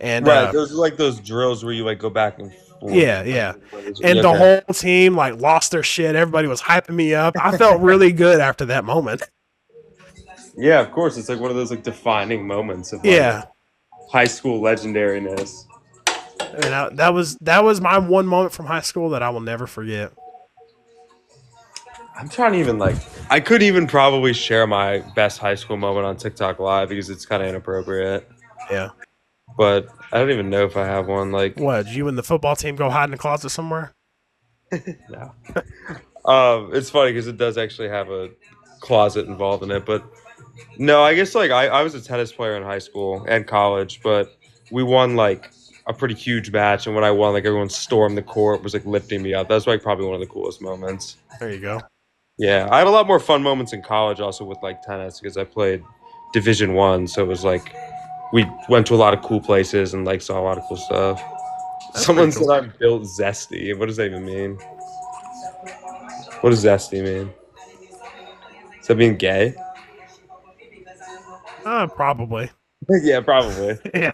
And Right, those are like those drills where you like go back and forth. yeah, yeah. Yeah, And the okay. whole team like lost their shit. Everybody was hyping me up. I felt really good after that moment. Yeah, of course. It's like one of those like defining moments of like Yeah. high school legendariness. And that was my one moment from high school that I will never forget. I'm trying to even like I could even probably share my best high school moment on TikTok live because it's kind of inappropriate. Yeah. But I don't even know if I have one. Like, What? Did you and the football team go hide in the closet somewhere? no. It's funny because it does actually have a closet involved in it. But no, I guess like I was a tennis player in high school and college, but we won like a pretty huge match. And when I won, like everyone stormed the court, was like lifting me up. That's like probably one of the coolest moments. There you go. Yeah, I had a lot more fun moments in college also with like tennis because I played Division 1, so it was like we went to a lot of cool places and like saw a lot of cool stuff. That's pretty Someone said cool. I'm built zesty. What does that even mean? What does zesty mean? Is that being gay? Probably. Yeah, probably. Yeah.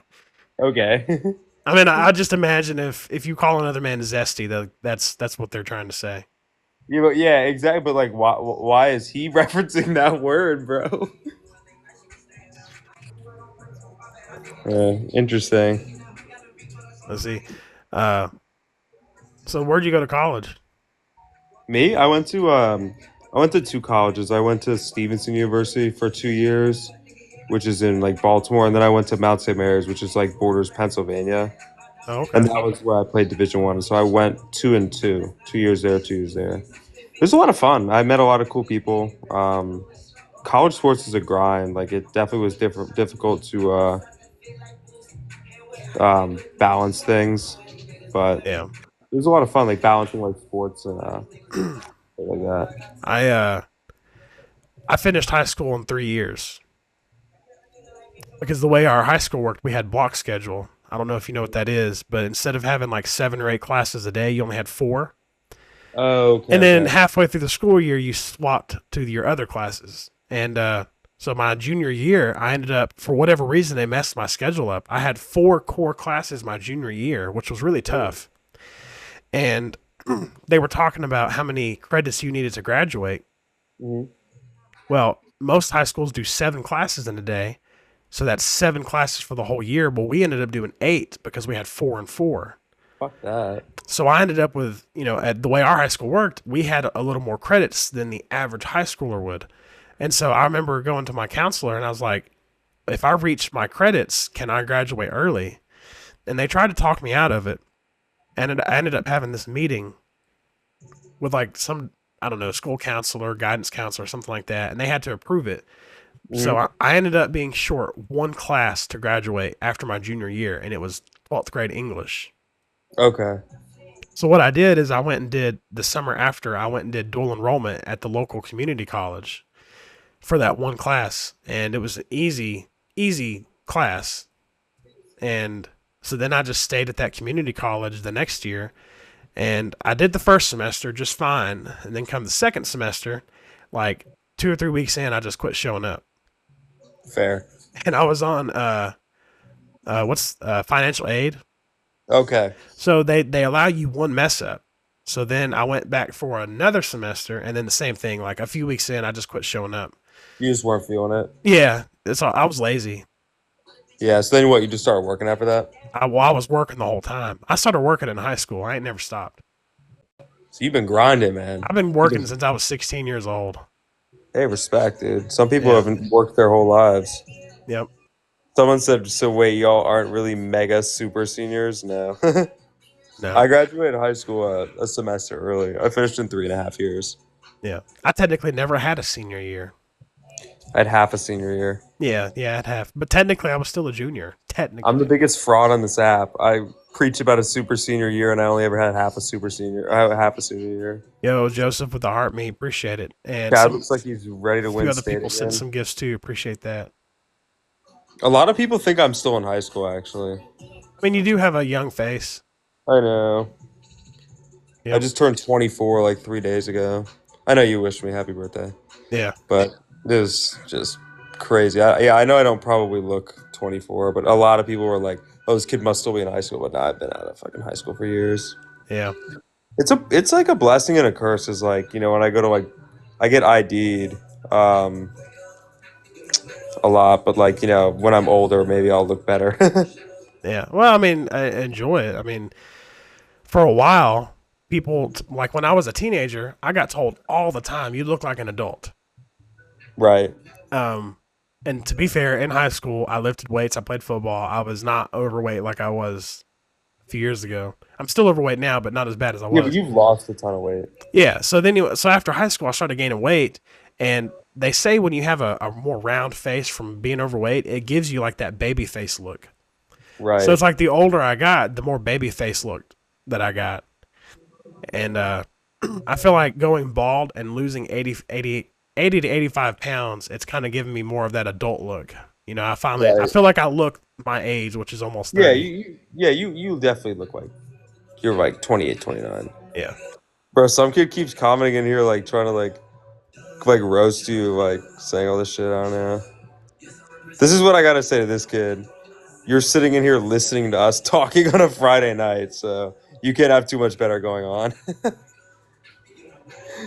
Okay. I mean, I just imagine if you call another man zesty, that's what they're trying to say. Yeah, but yeah, exactly. But like, why is he referencing that word, bro? Interesting. Let's see. Uh, so where'd you go to college? Me, I went to two colleges. I went to Stevenson University for 2 years, which is in like Baltimore, and then I went to Mount St. Mary's, which is like borders Pennsylvania, Oh, and okay. that was where I played Division One. So I went 2 and 2, 2 years there, 2 years there. It was a lot of fun. I met a lot of cool people. College sports is a grind. Like it definitely was difficult to balance things, but Yeah. it was a lot of fun, like balancing like sports and stuff like that. I finished high school in 3 years because the way our high school worked, we had block schedule. I don't know if you know what that is, but instead of having like 7 or 8 classes a day, you only had four. Oh, okay, And then okay. halfway through the school year, you swapped to your other classes. And so my junior year, I ended up, for whatever reason, they messed my schedule up. I had four core classes my junior year, which was really tough. And they were talking about how many credits you needed to graduate. Mm-hmm. Well, most high schools do 7 classes in a day. So that's 7 classes for the whole year. But we ended up doing 8 because we had 4 and 4. Fuck that. So I ended up with, at the way our high school worked, we had a little more credits than the average high schooler would. And so I remember going to my counselor and I was like, if I reach my credits, can I graduate early? And they tried to talk me out of it. And I ended up having this meeting with like some, I don't know, school counselor, guidance counselor, something like that. And they had to approve it. So Mm-hmm. I ended up being short one class to graduate after my junior year, and it was 12th grade English. Okay. So what I did is I went and did the summer after, I went and did dual enrollment at the local community college for that one class, and it was an easy class. And so then I just stayed at that community college the next year, and I did the first semester just fine, and then come the second semester, like 2 or 3 weeks in, I just quit showing up, Fair. and I was on what's financial aid. Okay. So they allow you one mess up. So then I went back for another semester, and then the same thing. Like a few weeks in, I just quit showing up. You just weren't feeling it. Yeah, it's all, I was lazy. Yeah. So then what? You just started working after that. I was working the whole time. I started working in high school. I ain't never stopped. So you've been grinding, man. I've been You've working been. since I was 16 years old. Hey, respect, dude. Some people Yeah. haven't worked their whole lives. Yep. Someone said, "So wait, y'all aren't really mega super seniors?" No. No. I graduated high school a semester early. I finished in 3.5 years. Yeah. I technically never had a senior year. I had half a senior year. Yeah. Yeah. I'd have, but technically, I was still a junior. I'm the Technically. biggest fraud on this app. I preach about a super senior year, and I only ever had half a super senior. I have half a senior year. Yo, Joseph with the heart, me appreciate it, and Chad some looks like he's ready to a few win other state people sent again. some gifts too. Appreciate that. A lot of people think I'm still in high school. Actually, I mean, you do have a young face. I know. I Yep. just turned 24 like 3 days ago. I know you wished me happy birthday, Yeah. but it was just crazy. Yeah, I know I don't probably look 24, but a lot of people were like, "Oh, this kid must still be in high school." But nah, I've been out of fucking high school for years. Yeah. It's like a blessing and a curse. Is like when I go to like I get ID'd a lot, but like when I'm older, maybe I'll look better. Yeah. Well, I mean, I enjoy it. I mean, for a while, people like when I was a teenager, I got told all the time, "You look like an adult." Right. Um, and to be fair, in high school, I lifted weights, I played football. I was not overweight like I was a few years ago. I'm still overweight now, but not as bad as I Yeah, but was. you've lost a ton of weight. Yeah. So after high school, I started gaining weight, and they say when you have a more round face from being overweight, it gives you like that baby face look. So Right. it's like the older I got, the more baby face looked that I got. And I feel like going bald and losing 80 to 85 pounds, it's kind of giving me more of that adult look. I Right. feel like I look my age, which is almost Yeah, 30. you definitely look like you're like 28, 29. Yeah. Bro, some kid keeps commenting in here like trying to like roast you, like saying all this shit. I don't know. This is what I gotta say to this kid. You're sitting in here listening to us talking on a Friday night, so you can't have too much better going on.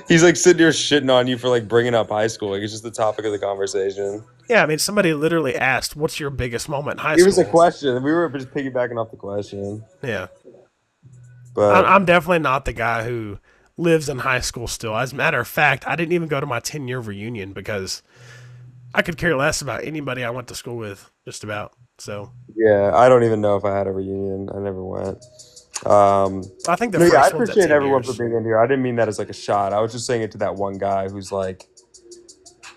He's like sitting here shitting on you for like bringing up high school. Like it's just the topic of the conversation. Yeah. I mean, somebody literally asked, "What's your biggest moment in high It was a school?" question. We were just piggybacking off the question, Yeah. but I'm definitely not the guy who lives in high school still. As a matter of fact, I didn't even go to my 10-year reunion because I could care less about anybody I went to school with, just about. So Yeah, I don't even know if I had a reunion. I never went. Um, I think the no, yeah, I first one's at appreciate 10 everyone for years. being in here. I didn't mean that as like a shot. I was just saying it to that one guy who's like,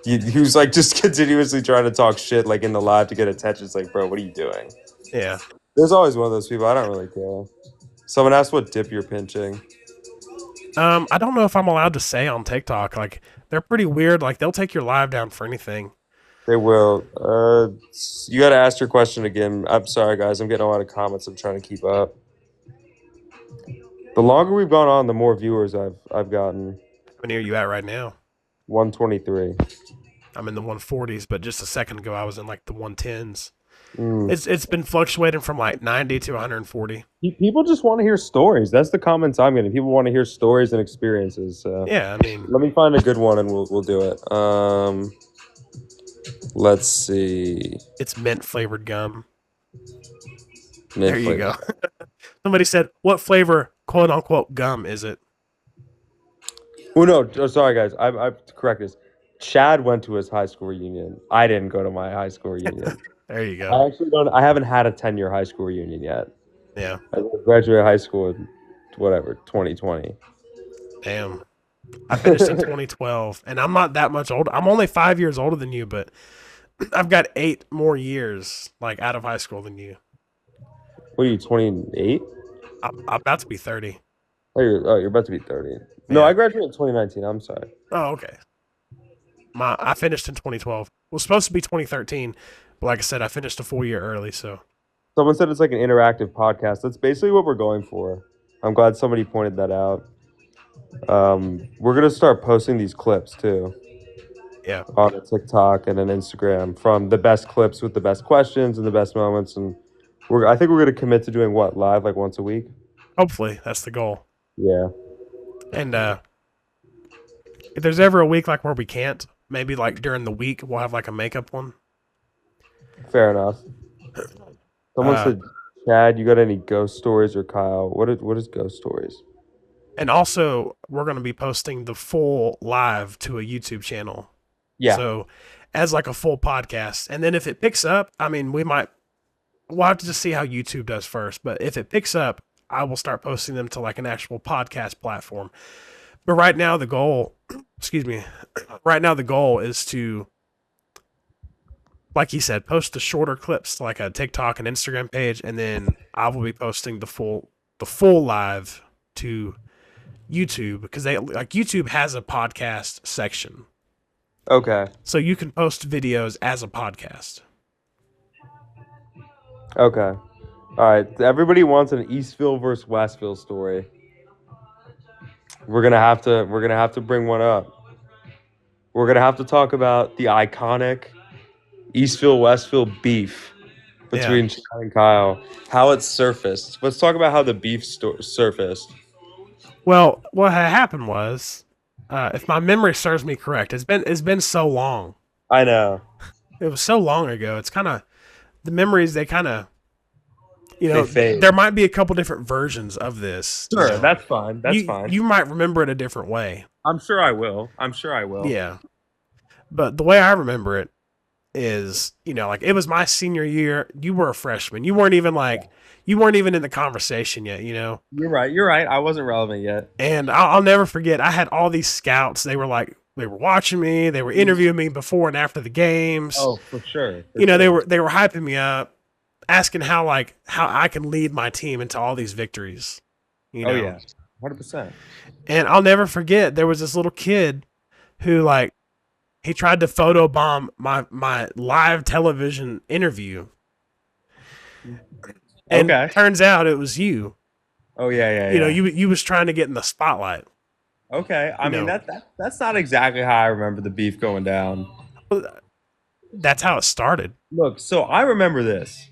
he was like just continuously trying to talk shit like in the live to get attention. It's like, bro, what are you doing? Yeah. There's always one of those people. I don't really care. Someone asked what dip you're pinching. I don't know if I'm allowed to say on TikTok. Like, they're pretty weird. Like, they'll take your live down for anything. They will. You got to ask your question again. I'm sorry, guys. I'm getting a lot of comments. I'm trying to keep up. The longer we've gone on, the more viewers I've gotten. How many are you at right now? 123. I'm in the 140s, but just a second ago I was in like the 110s. Mm. It's been fluctuating from like 90 to 140. People just want to hear stories. That's the comments I'm getting. People want to hear stories and experiences. So Yeah, I mean, let me find a good one and we'll do it. Let's see. it's mint flavored gum. Mint There you flavor. go. Somebody said, "What flavor, quote unquote, gum is it?" Oh no, oh, sorry guys. I correct this. Chad went to his high school reunion. I didn't go to my high school reunion. There you go. I actually don't. I haven't had a 10-year high school reunion yet. Yeah. I graduated high school in whatever 2020. Damn. I finished in 2012, and I'm not that much older. I'm only 5 years older than you, but I've got 8 more years like out of high school than you. What are you, 28? I'm about to be 30. Oh, you're about to be 30. No, Yeah. I graduated in 2019. I'm sorry. Oh, okay. I finished in 2012. It was supposed to be 2013, but like I said, I finished a full year early. So Someone said it's like an interactive podcast. That's basically what we're going for. I'm glad somebody pointed that out. We're gonna start posting these clips too yeah, on TikTok and an Instagram from the best clips with the best questions and the best moments. And I think we're gonna commit to doing what, live like once a week. hopefully that's the goal. Yeah. And if there's ever a week like where we can't, maybe like during the week we'll have like a makeup one. Fair enough. Someone Uh, said, Chad, you got any ghost stories, or Kyle? What is ghost stories? and also we're going to be posting the full live to a YouTube channel. Yeah. So as like a full podcast, and then if it picks up, I mean, we'll have to just see how YouTube does first. But if it picks up, I will start posting them to like an actual podcast platform. But right now the goal, excuse me, right now the goal is to, like he said, post the shorter clips to like a TikTok and Instagram page, and then I will be posting the full live to YouTube, because they like YouTube has a podcast section. Okay. So you can post videos as a podcast. Okay. All right. Everybody wants an Eastville versus Westville story. We're gonna have to bring one up. We're gonna have to talk about the iconic Eastville Westville beef between Chad and Kyle. How it surfaced. Let's talk about how the beef surfaced. Well, what had happened was, if my memory serves me correct, it's been so long. I know. It was so long ago. It's kind of the memories. They kind of, They fade. there might be a couple different versions of this. Sure, you know. that's fine. That's fine. You might remember it a different way. I'm sure I will. I'm sure I will. Yeah, but the way I remember it is, like it was my senior year. You were a freshman. You weren't even in the conversation yet. You're right. You're right. I wasn't relevant yet. And I'll never forget. I had all these scouts. They were watching me. They were interviewing me before and after the games. Oh, for sure. They were hyping me up, asking how I can lead my team into all these victories. Oh yeah, 100%. And I'll never forget. There was this little kid who he tried to photobomb my live television interview. And turns out it was you. Oh yeah. You was trying to get in the spotlight. Okay, I mean that's not exactly how I remember the beef going down. That's how it started. Look, so I remember this.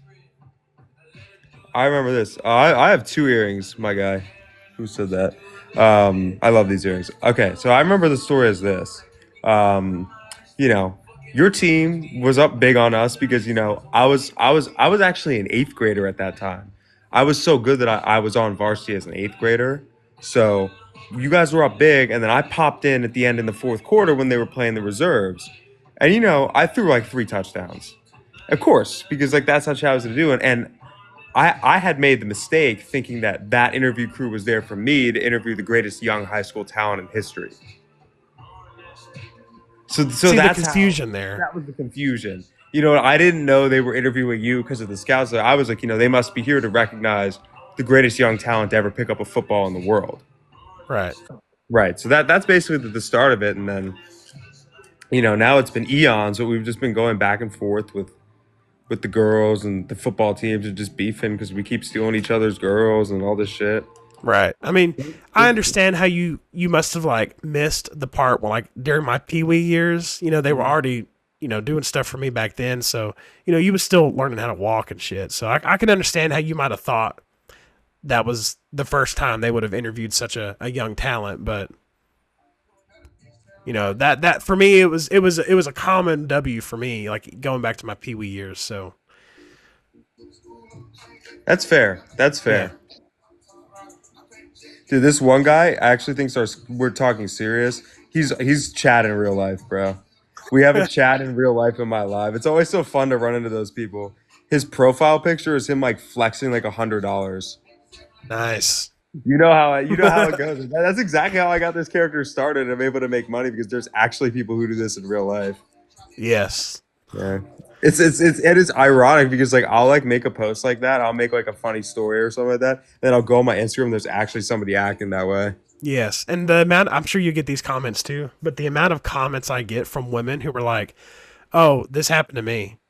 I have 2 earrings, my guy. Who said that? I love these earrings. Okay, so I remember the story as this. Your team was up big on us because I was actually an 8th grader at that time. I was so good that I was on varsity as an 8th grader. So you guys were up big, and then I popped in at the end in the 4th quarter when they were playing the reserves. And I threw like 3 touchdowns, of course, because like that's how Chad was gonna do it. And I had made the mistake thinking that that interview crew was there for me to interview the greatest young high school talent in history. So See the that's how confusion there. that was the confusion. I didn't know they were interviewing you because of the scouts. I was like, they must be here to recognize the greatest young talent to ever pick up a football in the world. Right. Right. So that's basically the start of it, and then now it's been eons, but we've just been going back and forth with the girls, and the football teams are just beefing because we keep stealing each other's girls and all this shit. Right. I mean, I understand how you must have like missed the part when like during my Pee Wee years, they were already, doing stuff for me back then. So, you was still learning how to walk and shit. So I can understand how you might have thought that was the first time they would have interviewed such a young talent. But that for me it was a common W for me, like going back to my Pee Wee years. So That's fair. That's yeah. fair. Dude, this one guy actually thinks we're talking serious. He's Chad in real life, bro. We have a chat in real life in my live. It's always so fun to run into those people. His profile picture is him like flexing like $100. Nice. You know how it goes. That's exactly how I got this character started. And I'm able to make money because there's actually people who do this in real life. Yes. Yeah. It is ironic because like I'll like make a post like that. I'll make like a funny story or something like that. Then I'll go on my Instagram. There's actually somebody acting that way. Yes. And the amount, I'm sure you get these comments too, but the amount of comments I get from women who were like, "Oh, this happened to me."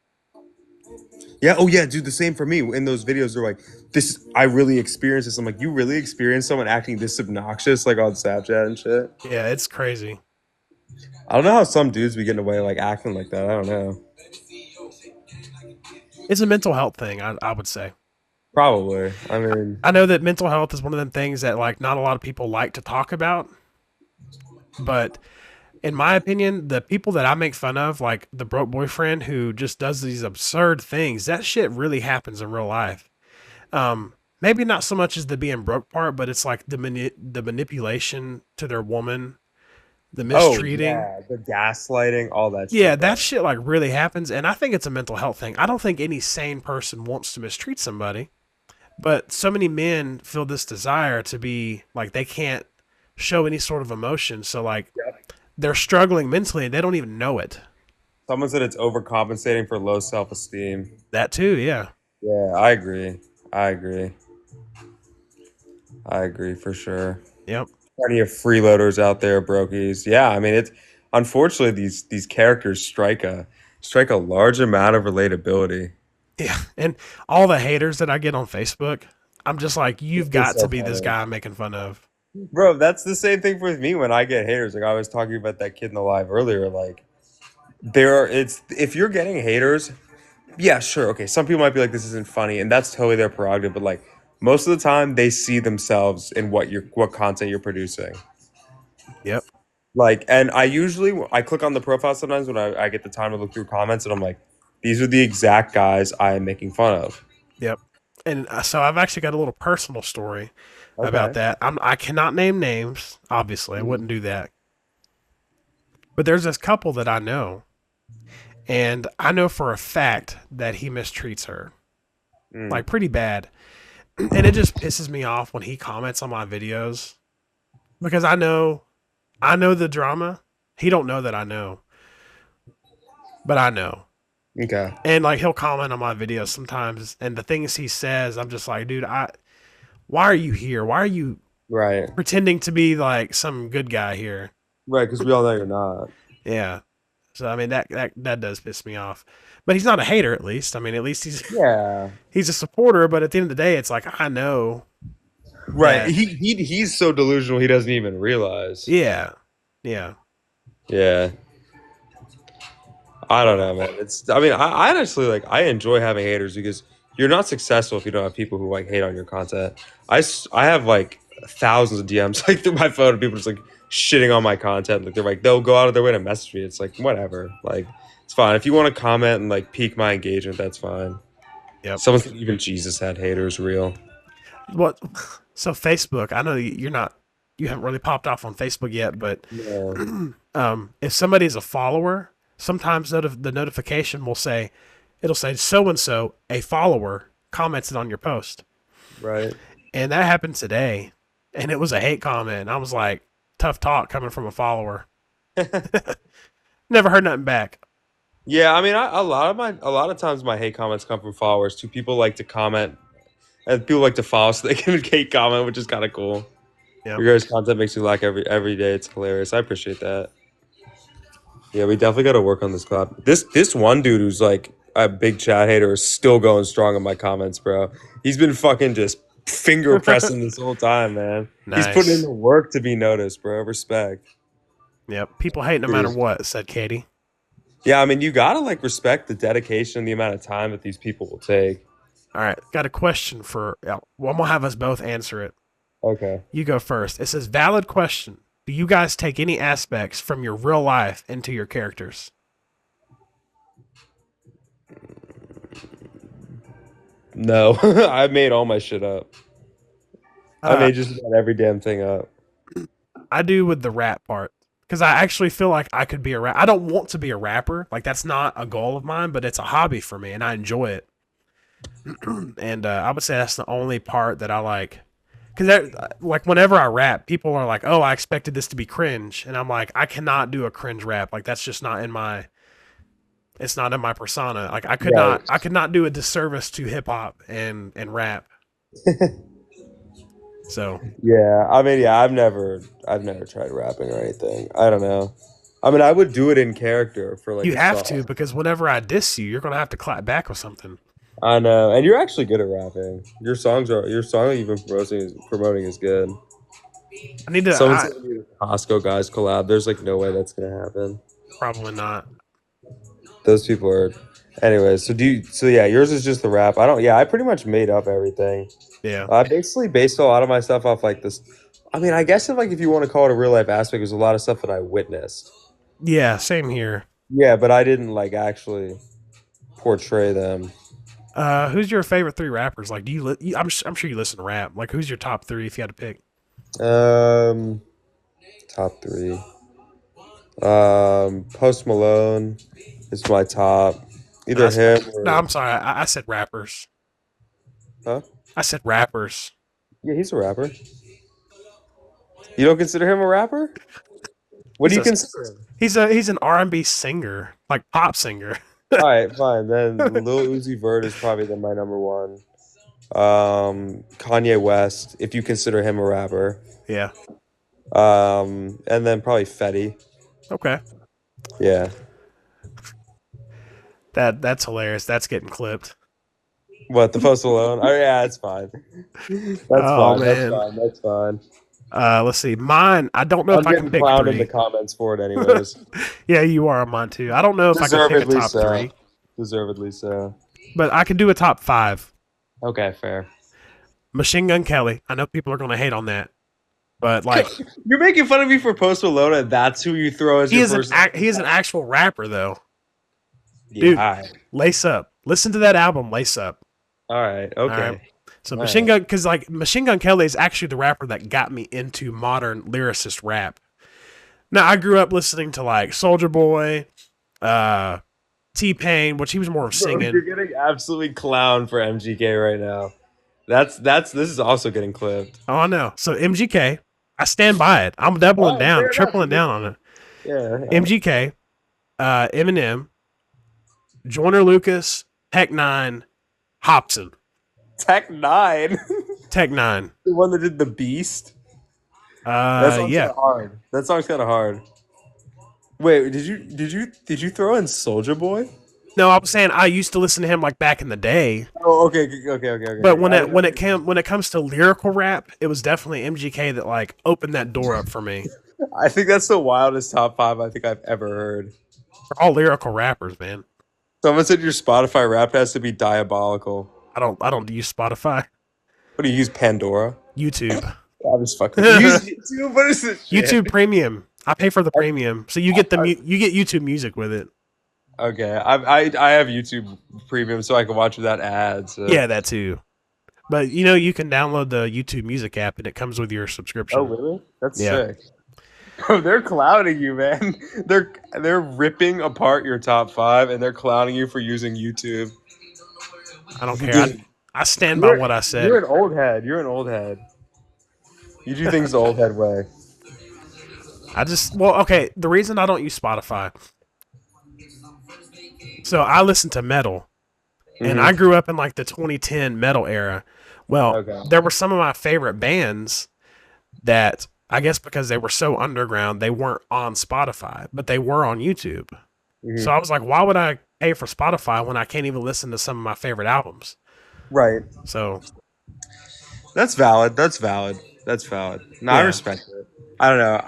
Yeah. Oh yeah, dude. The same for me. In those videos, they're like, "This. I really experienced this." I'm like, "You really experienced someone acting this obnoxious like on Snapchat and shit?" Yeah, it's crazy. I don't know how some dudes be getting away like acting like that. I don't know. It's a mental health thing, I would say. Probably. I mean, I know that mental health is one of them things that like not a lot of people like to talk about, but in my opinion, the people that I make fun of, like the broke boyfriend who just does these absurd things, that shit really happens in real life. Maybe not so much as the being broke part, but it's like the manipulation to their woman, the oh mistreating. yeah, the gaslighting, all that Yeah, shit, that bro. shit like really happens, and I think it's a mental health thing. I don't think any sane person wants to mistreat somebody, but so many men feel this desire to be like they can't show any sort of emotion, so like they're struggling mentally and they don't even know it. Someone said it's overcompensating for low self-esteem. That too, yeah. Yeah, I agree. I agree. I agree for sure. Yep. Plenty of freeloaders out there, brokies. Yeah, I mean it's unfortunately these characters strike a large amount of relatability. Yeah. And all the haters that I get on Facebook, I'm just like, you've It's got to so be this funny. guy I'm making fun of. Bro, that's the same thing with me when I get haters. Like I was talking about that kid in the live earlier. Like it's if you're getting haters, yeah, sure, okay. Some people might be like, this isn't funny, and that's totally their prerogative. But like most of the time, they see themselves in what content you're producing. Yep. Like, and I click on the profile sometimes when I get the time to look through comments, and I'm like, these are the exact guys I am making fun of. Yep. And so I've actually got a little personal story about Okay. that. I cannot name names, obviously. I wouldn't do that. But there's this couple that I know, and I know for a fact that he mistreats her Mm. like pretty bad. And it just pisses me off when he comments on my videos because I know the drama. He don't know that I know, but I know. Okay. And like he'll comment on my videos sometimes, and the things he says, I'm just like, dude, why are you here? Why are you Right. pretending to be like some good guy here? Right. Because we all know you're not. Yeah. So I mean that does piss me off. But he's not a hater at least. I mean, at least he's Yeah. he's a supporter, but at the end of the day, it's like I know Right. that He's so delusional he doesn't even realize. yeah. Yeah. Yeah. I don't know, man. I mean, I honestly like, I enjoy having haters because you're not successful if you don't have people who like hate on your content. I have like thousands of DMs like through my phone of people just like shitting on my content. Like they'll go out of their way to message me. It's like, whatever. Like, it's fine. If you want to comment and like pique my engagement, that's fine. Yep. Someone said even Jesus had haters, real. What so Facebook, I know you haven't really popped off on Facebook yet, but Yeah. if somebody's a follower, sometimes the notification will say, it'll say so and so, a follower commented on your post, Right. and that happened today, and it was a hate comment. And I was like, tough talk coming from a follower. Never heard nothing back. Yeah, I mean, a lot of times my hate comments come from followers too. People like to comment, and people like to follow, so they can hate comment, which is kind of cool. Yep. Your guys' content makes me laugh every day. It's hilarious. I appreciate that. Yeah, we definitely got to work on this collab. This one dude who's like a big chat hater is still going strong in my comments, bro. He's been fucking just finger pressing this whole time, man. He's putting in Nice. the work to be noticed, bro. Respect. Yep. People hate no matter what, said Katie. Yeah, I mean, you gotta like respect the dedication and the amount of time that these people will take. All right. Got a question for, well, I'm going to have us both answer it. Okay. You go first. It says, valid question. Do you guys take any aspects from your real life into your characters? No, I made all my shit up. I Uh, made just about every damn thing up. I do with the rap part because I actually feel like I could be a rap. I don't want to be a rapper. Like that's not a goal of mine, but it's a hobby for me, and I enjoy it. And I would say that's the only part that I like. Because like whenever I rap, people are like, "Oh, I expected this to be cringe," and I'm like, I cannot do a cringe rap. Like that's just not in my. It's not in my persona. Like Right. I could not do a disservice to hip hop and rap. So Yeah, I mean, yeah, I've never tried rapping or anything. I don't know. I mean, I would do it in character for like you a have song. to because whenever I diss you, you're gonna have to clap back with something. I know, and you're actually good at rapping. Your song that you've been promoting is good. I need to. Someone I said we do the Costco guys collab. There's like no way that's gonna happen. probably not. Those people are. Anyways, so do you? So yeah, yours is just the rap. I don't. Yeah, I pretty much made up everything. Yeah. I basically based a lot of my stuff off like this. I mean, I guess if you want to call it a real life aspect, there's a lot of stuff that I witnessed. Yeah. Same here. Yeah, but I didn't like actually portray them. Who's your favorite three rappers? Like, do I'm sure you listen to rap. Like, who's your top three if you had to pick? Um, top three. Post Malone is my top. No, Either him no, or I'm sorry. I said rappers. huh? I said rappers. Yeah, he's a rapper. You don't consider him a rapper? What do He's you a consider him? he's an R&B singer, like pop singer. All right, fine. Then Lil Uzi Vert is probably then my number one. Kanye West, if you consider him a rapper. Yeah. And then probably Fetty. Okay. Yeah. That's hilarious. That's getting clipped. What, the Post Malone? Oh yeah, it's fine. That's Oh fine. That's man. fine. That's fine. Let's see. Mine. I don't know I'm if I can getting pick clowned in the three. comments for it anyways. Yeah, you are on mine too. I don't know if I can pick a Deservedly top so. three, Deservedly so. but I can do a top five. Okay, fair. Machine Gun Kelly. I know people are going to hate on that, but like You're making fun of me for Post Malone, and that's who you throw as he your is person. he is an actual rapper though. Yeah. Dude, All right. Lace Up. Listen to that album, Lace Up. All right. All Okay. right. So All Machine right. Gun, because like Machine Gun Kelly is actually the rapper that got me into modern lyricist rap. Now I grew up listening to like Soldier Boy, T Pain, which he was more of Bro, singing. you're getting absolutely clowned for MGK right now. This is also getting clipped. Oh, I know. So MGK, I stand by it. I'm doubling Oh, down, fair enough. tripling down on it. Yeah. MGK, Eminem, Joyner Lucas, Tech Nine, Hobson. Tech Nine, Tech Nine. the one that did the Beast. That song's kind Yeah. of hard. That song's kind of hard. Wait, did you throw in Soldier Boy? No, I was saying I used to listen to him like back in the day, Oh, okay. but when I it didn't know. when it comes to lyrical rap, it was definitely MGK that like opened that door up for me. I think that's the wildest top five I think I've ever heard. They're all lyrical rappers, man. Someone said your Spotify rap has to be diabolical. I don't use Spotify, What do you use, Pandora? YouTube, I'm just fucking. You use YouTube? What is this shit? YouTube Premium. I pay for the premium, so you get you get YouTube Music with it. Okay, I have YouTube Premium so I can watch without ads. So. Yeah, that too. But you know, you can download the YouTube Music app, and it comes with your subscription. Oh really? That's Yeah. sick. Bro, they're clowning you, man. They're ripping apart your top five, and they're clowning you for using YouTube. I don't care. Just I stand by you're what I said. you're an old head. You're an old head. You do things the old head way. Well, okay. The reason I don't use Spotify, so I listen to metal, and I Mm-hmm. grew up in like the 2010 metal era. Well, Okay. there were some of my favorite bands that I guess because they were so underground, they weren't on Spotify, but they were on YouTube. So I Mm-hmm. was like, why would I pay for Spotify when I can't even listen to some of my favorite albums? Right. So That's valid. That's valid. That's valid. No, I yeah, respect it. I don't know.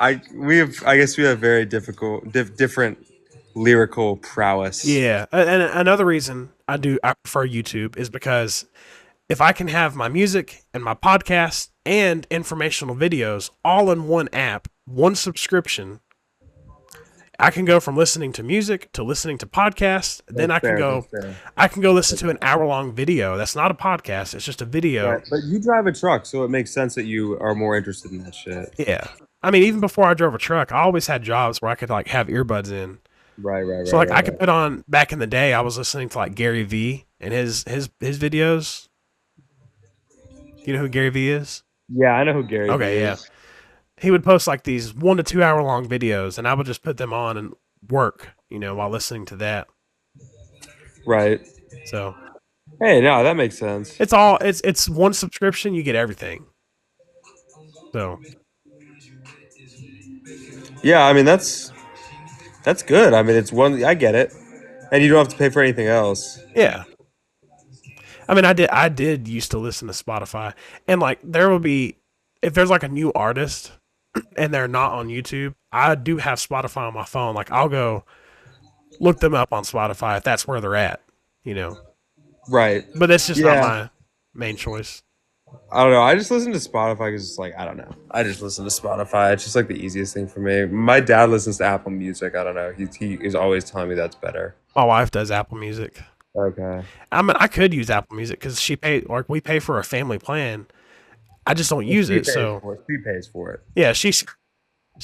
I guess we have very different lyrical prowess. yeah. And another reason I prefer YouTube is because if I can have my music and my podcast and informational videos all in one app, one subscription, I can go from listening to music to listening to podcasts. Then That's fair. That's fair. I can go listen to an hour long video. That's not a podcast. It's just a Right. video. But you drive a truck, so it makes sense that you are more interested in that shit. Yeah. I mean, even before I drove a truck, I always had jobs where I could like have earbuds in. Right. Right. So Right. like I Right. could Right. put on back in the day, I was listening to like Gary V and his videos. You know who Gary V is? Yeah, I know who Gary Vee Okay, yeah. is. He would post like these 1 to 2 hour long videos, and I would just put them on and work, while listening to that. Right. So Hey, no, that makes sense. it's one subscription, you get everything. So Yeah, I mean that's good. I mean, it's one. I get it, and you don't have to pay for anything else. yeah, I mean, I did used to listen to Spotify, and like there will be if there's like a new artist and they're not on YouTube, I do have Spotify on my phone. Like I'll go look them up on Spotify if that's where they're at. Right. But that's just not Yeah. my main choice. I don't know. I just listen to Spotify because it's like I don't know. I just listen to Spotify. It's just like the easiest thing for me. My dad listens to Apple Music. I don't know. He is always telling me that's better. My wife does Apple Music. Okay. I mean, I could use Apple Music because we pay for a family plan. I just don't use She it. pays So for it. She pays for it. yeah, she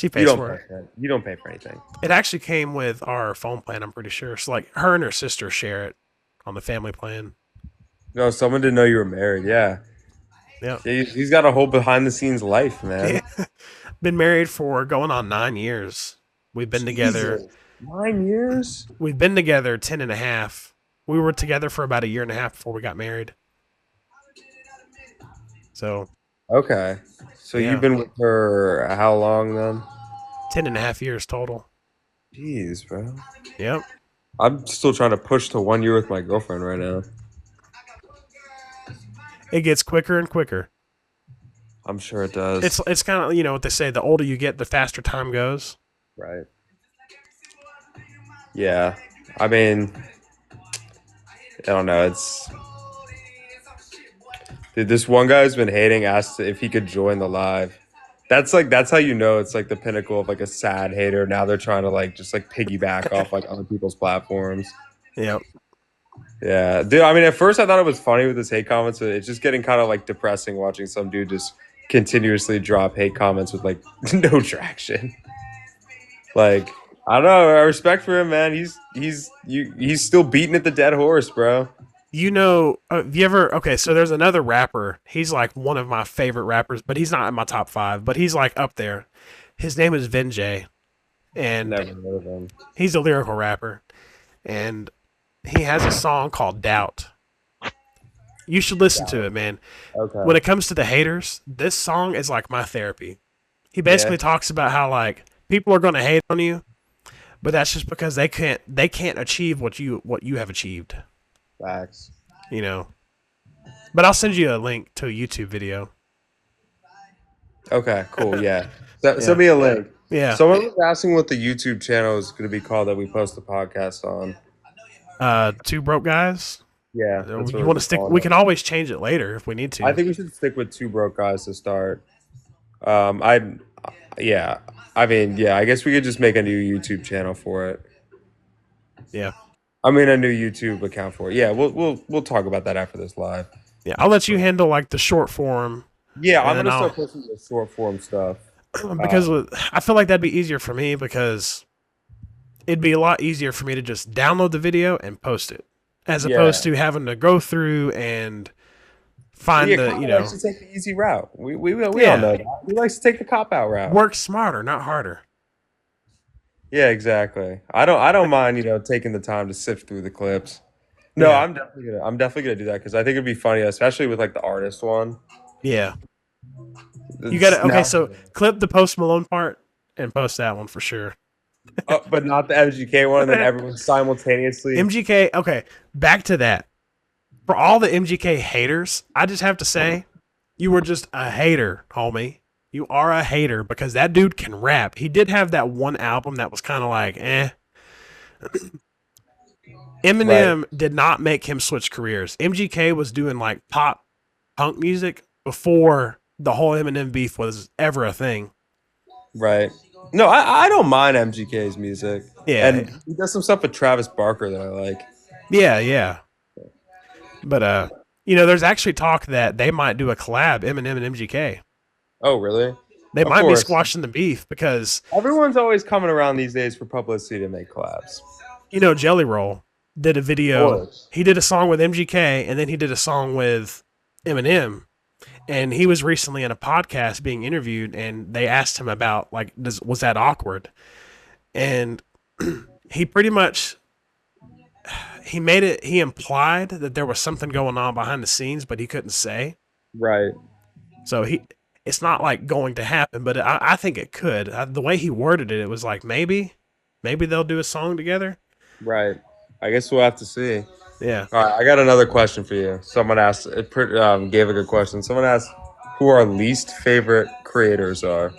You pays don't for pay it. for it. You don't pay for anything. It actually came with our phone plan. I'm pretty sure. So like her and her sister share it on the family plan. No, someone didn't know you were married. Yeah. Yeah. Yeah, he's got a whole behind the scenes life, man. Been married for going on 9 years. We've been together. Jesus. 9 years? We've been together 10 and a half. We were together for about a year and a half before we got married. So Okay. So yeah, you've been with her how long then? 10 and a half years total. Jeez, bro. Yep. I'm still trying to push to 1 year with my girlfriend right now. It gets quicker and quicker. I'm sure it does. It's kind of what they say. The older you get, the faster time goes. Right. Yeah. I mean, I don't know. Dude, this one guy's been hating, asked if he could join the live. That's how you know it's like the pinnacle of like a sad hater. Now they're trying to like just like piggyback off like other people's platforms. Yep. Yeah, dude. I mean, at first I thought it was funny with his hate comments, but it's just getting kind of like depressing watching some dude just continuously drop hate comments with like no traction. Like, I don't know. I respect for him, man. He's still beating at the dead horse, bro. Have you ever? Okay, so there's another rapper. He's like one of my favorite rappers, but he's not in my top five. But he's like up there. His name is Vinjay, and Never heard of him. he's a lyrical rapper, and he has a song called "Doubt." You should listen to it, man. Okay. When it comes to the haters, this song is like my therapy. He Yeah. basically talks about how like people are going to hate on you, but that's just because they can't achieve what you have achieved. Facts. But I'll send you a link to a YouTube video. Okay. Cool. Yeah. Yeah. Send me a link. Yeah. Someone was asking what the YouTube channel is going to be called that we post the podcast on. Two broke guys. Yeah. that's what You we're want to stick? calling We it. can always change it later if we need to. I think we should stick with two broke guys to start. I yeah. I mean, yeah. I guess we could just make a new YouTube channel for it. Yeah. I mean, a new YouTube account for it. Yeah, we'll talk about that after this live. Yeah. I'll let you handle like the short form. Yeah, And I'm then gonna I'll- start posting the short form stuff. because I feel like that'd be easier for me because it'd be a lot easier for me to just download the video and post it as opposed Yeah. to having to go through and Yeah, find the, Kyle likes to take the easy route. We all yeah, know that. He likes to take the cop out route. work smarter, not harder. Yeah, exactly. I don't mind, taking the time to sift through the clips. No, Yeah. I'm definitely gonna do that because I think it'd be funny, especially with like the artist one. Yeah. You got It's to, okay, now, so clip the Post Malone part and post that one for sure. but not the MGK one, and then everyone simultaneously. MGK, okay, back to that. For all the MGK haters, I just have to say, you were just a hater, homie. You are a hater because that dude can rap. He did have that one album that was kind of like, eh. Right, Eminem did not make him switch careers. MGK was doing like pop punk music before the whole Eminem beef was ever a thing. right. No, I don't mind MGK's music, Yeah, and he does some stuff with Travis Barker that I like. yeah, yeah. But there's actually talk that they might do a collab, Eminem and MGK. Oh, really? They Of might be course. squashing the beef because Everyone's always coming around these days for publicity to make collabs. Jelly Roll did a Of video. course. He did a song with MGK and then he did a song with Eminem. And he was recently in a podcast being interviewed, and they asked him about like, was that awkward? And he pretty much he made it. He implied that there was something going on behind the scenes, but he couldn't say. Right, So it's not like going to happen, but I think it could. The way he worded it, it was like maybe they'll do a song together. right. I guess we'll have to see. Yeah, All right, I got another question for you. Someone asked, gave a good question. Someone asked who our least favorite creators are.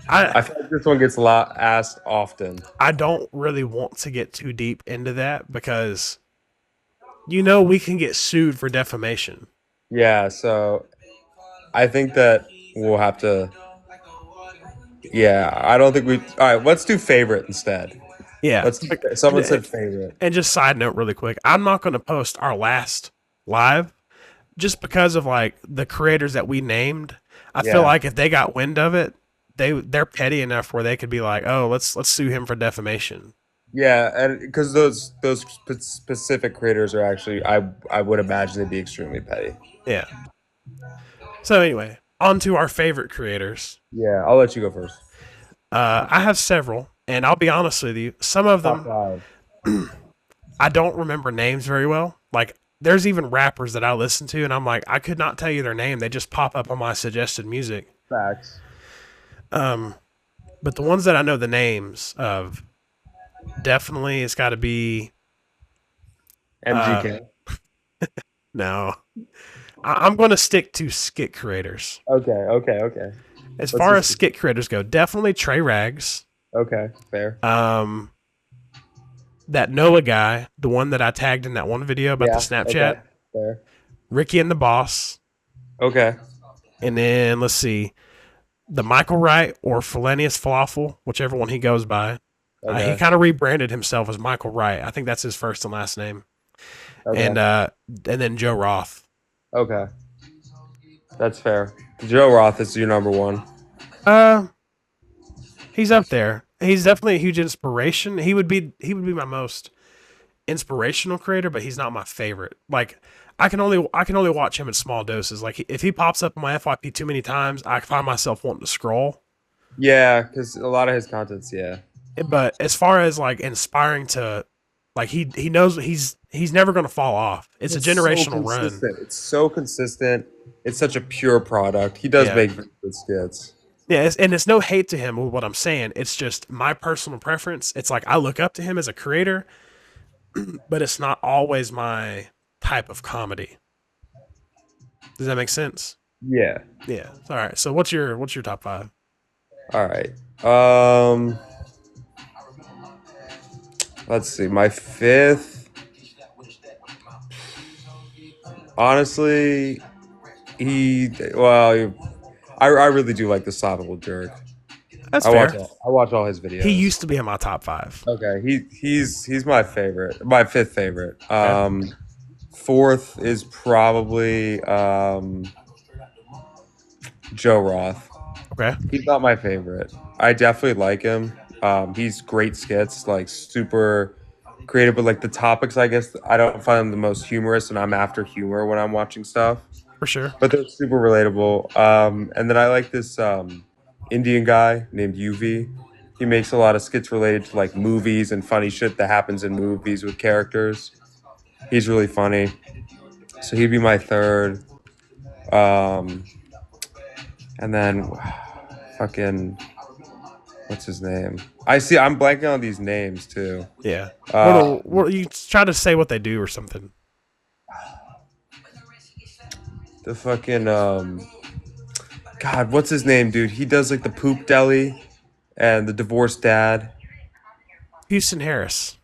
I I feel like this one gets a lot asked often. I don't really want to get too deep into that because we can get sued for defamation. Yeah, so I think that we'll have to. Yeah, I don't think we. All right, let's do favorite instead. Yeah. Someone And, said favorite. and just side note, really quick, I'm not going to post our last live just because of like the creators that we named. I feel Yeah, like if they got wind of it, they're petty enough where they could be like, oh, let's sue him for defamation. yeah, and because those specific creators are actually, I would imagine they'd be extremely petty. Yeah. So anyway, on to our favorite creators. Yeah, I'll let you go first. I have several, and I'll be honest with you, some of Top them five. I don't remember names very well. Like there's even rappers that I listen to, and I'm like, I could not tell you their name. They just pop up on my suggested music. Facts. Um, but the ones that I know the names of, definitely it's got to be uh, MGK. no. I'm going to stick to skit creators. Okay, okay, okay. As Let's far as just skit creators go, definitely Trey Rags. okay, fair. Um, that Noah guy, the one that I tagged in that one video about the Yeah, okay, Snapchat, fair. Ricky and the Boss, Okay, and then let's see, the Michael Wright or Felenius Falafel, whichever one he goes by. He okay, kind of rebranded himself as Michael Wright. I think that's his first and last name. okay, And then Joe Roth. okay. That's fair. Joe Roth is your number one. Uh, he's up there. He's definitely a huge inspiration. He would be my most inspirational creator, but he's not my favorite. Like I can only watch him in small doses. Like if he pops up on my FYP too many times, I find myself wanting to scroll. Yeah, because a lot of his content's yeah. But as far as like inspiring to, like he knows he's never going to fall off. It's a It's so generational run. consistent. It's so consistent. It's such a pure product. He does Yeah. make very good skits. Yeah, and it's no hate to him with what I'm saying. It's just my personal preference. It's like I look up to him as a creator, but it's not always my type of comedy. Does that make sense? Yeah. Yeah. All right. So what's your top five? All right. Um, let's see. My fifth, honestly, he well, I really do like the Stoppable Jerk. That's fair. I watch all his He videos. used to be in my top five. Okay, he's my favorite, my fifth favorite. Okay. Fourth is probably Joe Roth. Okay, He's not my favorite. I definitely like him. He's great skits, like super creative, but like the topics, I guess I don't find them the most humorous, and I'm after humor when I'm watching stuff. for sure. But they're super relatable. And then I like this Indian guy named UV. He makes a lot of skits related to like movies and funny shit that happens in movies with characters. He's really funny. So he'd be my third. Um, and then fucking what's his name? I see. I'm blanking on these names too. Yeah. Um, What you try to say what they do or something? the fucking God, what's his name, dude? He does like the poop deli and the divorced dad. Houston Harris.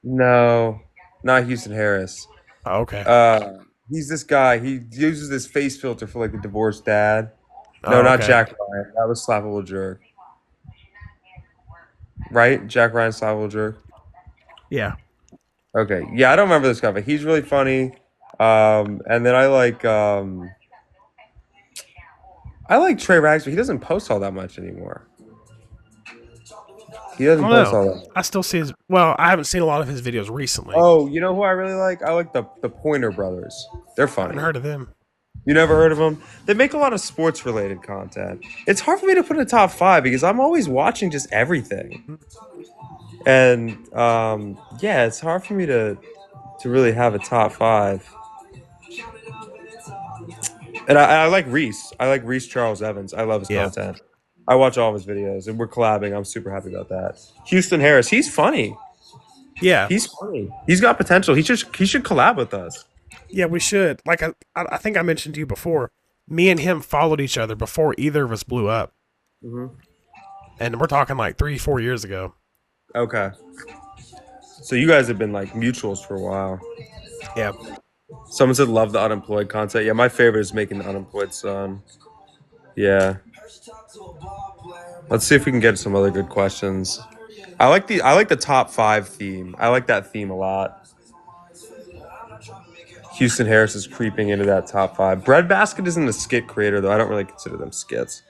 No, not Houston Harris. Oh, okay. He's this guy. He uses this face filter for like the divorced dad. No, Oh, not okay. Jack Ryan. That was Slappable Jerk. Right? Jack Ryan Slappable Jerk. Yeah. Okay. Yeah, I don't remember this guy, but he's really funny. And then I like Trey Rags, but he doesn't post all that much anymore. He I doesn't don't post know. all that much. I still see his. Well, I haven't seen a lot of his videos recently. Oh, you know who I really like? I like the Pointer Brothers. They're I haven't funny. heard of them. You never heard of them? They make a lot of sports related content. It's hard for me to put in a top five because I'm always watching just everything. And yeah, it's hard for me to really have a top five. And I like Reese. I like Reese Charles Evans. I love his Yeah. content. I watch all of his videos, and we're collabing. I'm super happy about that. Houston Harris, he's funny. Yeah. He's funny. He's got potential. He should collab with us. Yeah. We should. Like I think I mentioned to you before. Me and him followed each other before either of us blew up, Hmm. and we're talking like 3-4 years ago. Okay. So you guys have been like mutuals for a while. Yeah. Someone said love the unemployed content. Yeah, my favorite is making the unemployed son. Yeah. Let's see if we can get some other good questions. I like the top five theme. I like that theme a lot. Houston Harris is creeping into that top five. Breadbasket isn't a skit creator though. I don't really consider them skits.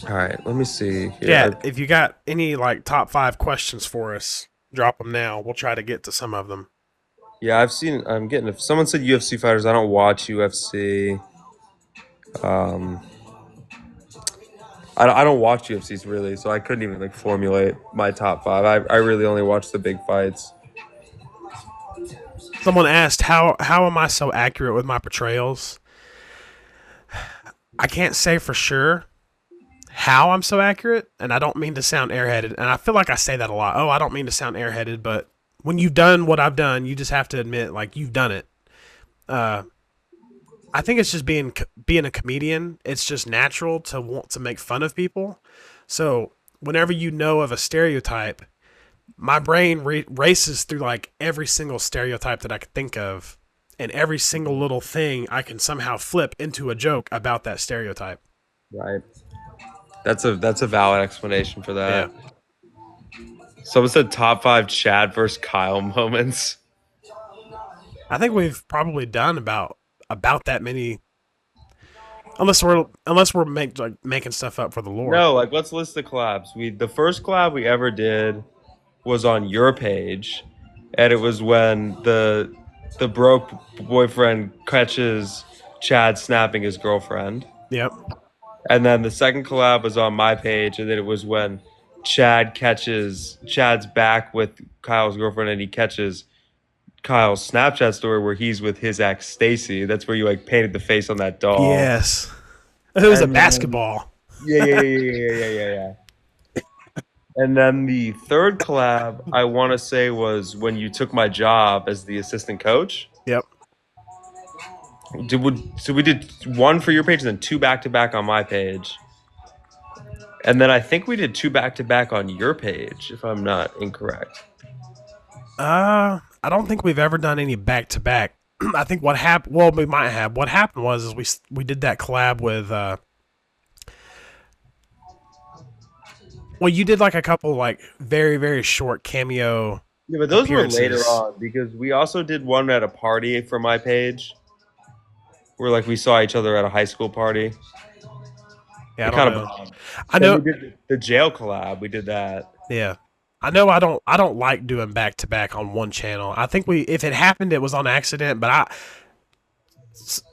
All right, let me see Yeah. here. If you got any like top 5 questions for us, drop them now. We'll try to get to some of them. Yeah, I've seen. I'm getting. If someone said UFC fighters, I don't watch UFC. Um, I don't watch UFCs really, so I couldn't even like formulate my top five. I really only watch the big fights. Someone asked how am I so accurate with my portrayals? I can't say for sure how I'm so accurate, and I don't mean to sound airheaded, and I feel like I say that a lot. Oh, I don't mean to sound airheaded, but when you've done what I've done, you just have to admit like you've done it. Uh, I think it's just being a comedian. It's just natural to want to make fun of people. So whenever you know of a stereotype, my brain races through like every single stereotype that I could think of, and every single little thing I can somehow flip into a joke about that stereotype. Right. That's a valid explanation for Yeah, that. Someone said top five Chad versus Kyle moments. I think we've probably done about that many, unless we're making stuff up for the lore. No, like let's list the collabs. The first collab we ever did was on your page, and it was when the broke boyfriend catches Chad snapping his girlfriend. Yep. And then the second collab was on my page, and then it was when Chad's back with Kyle's girlfriend, and he catches Kyle's Snapchat story where he's with his ex Stacy. That's where you like painted the face on that doll. Yes. It was a And then basketball. yeah. And then the third collab I want to say was when you took my job as the assistant coach. Yep. So we did one for your page and then two back to back on my page. And then I think we did two back to back on your page, if I'm not incorrect. I don't think we've ever done any back to back. I think what happened. Well, we might have. What happened was is we did that collab with. Well, you did like a couple like very very short cameo Yeah, but those were later appearances. on because we also did one at a party for my page where like we saw each other at a high school party. Yeah, I It don't kind of know. bombed. I Then know. we did the jail collab. We did that. Yeah. I know I don't like doing back to back on one channel. I think we if it happened it was on accident, but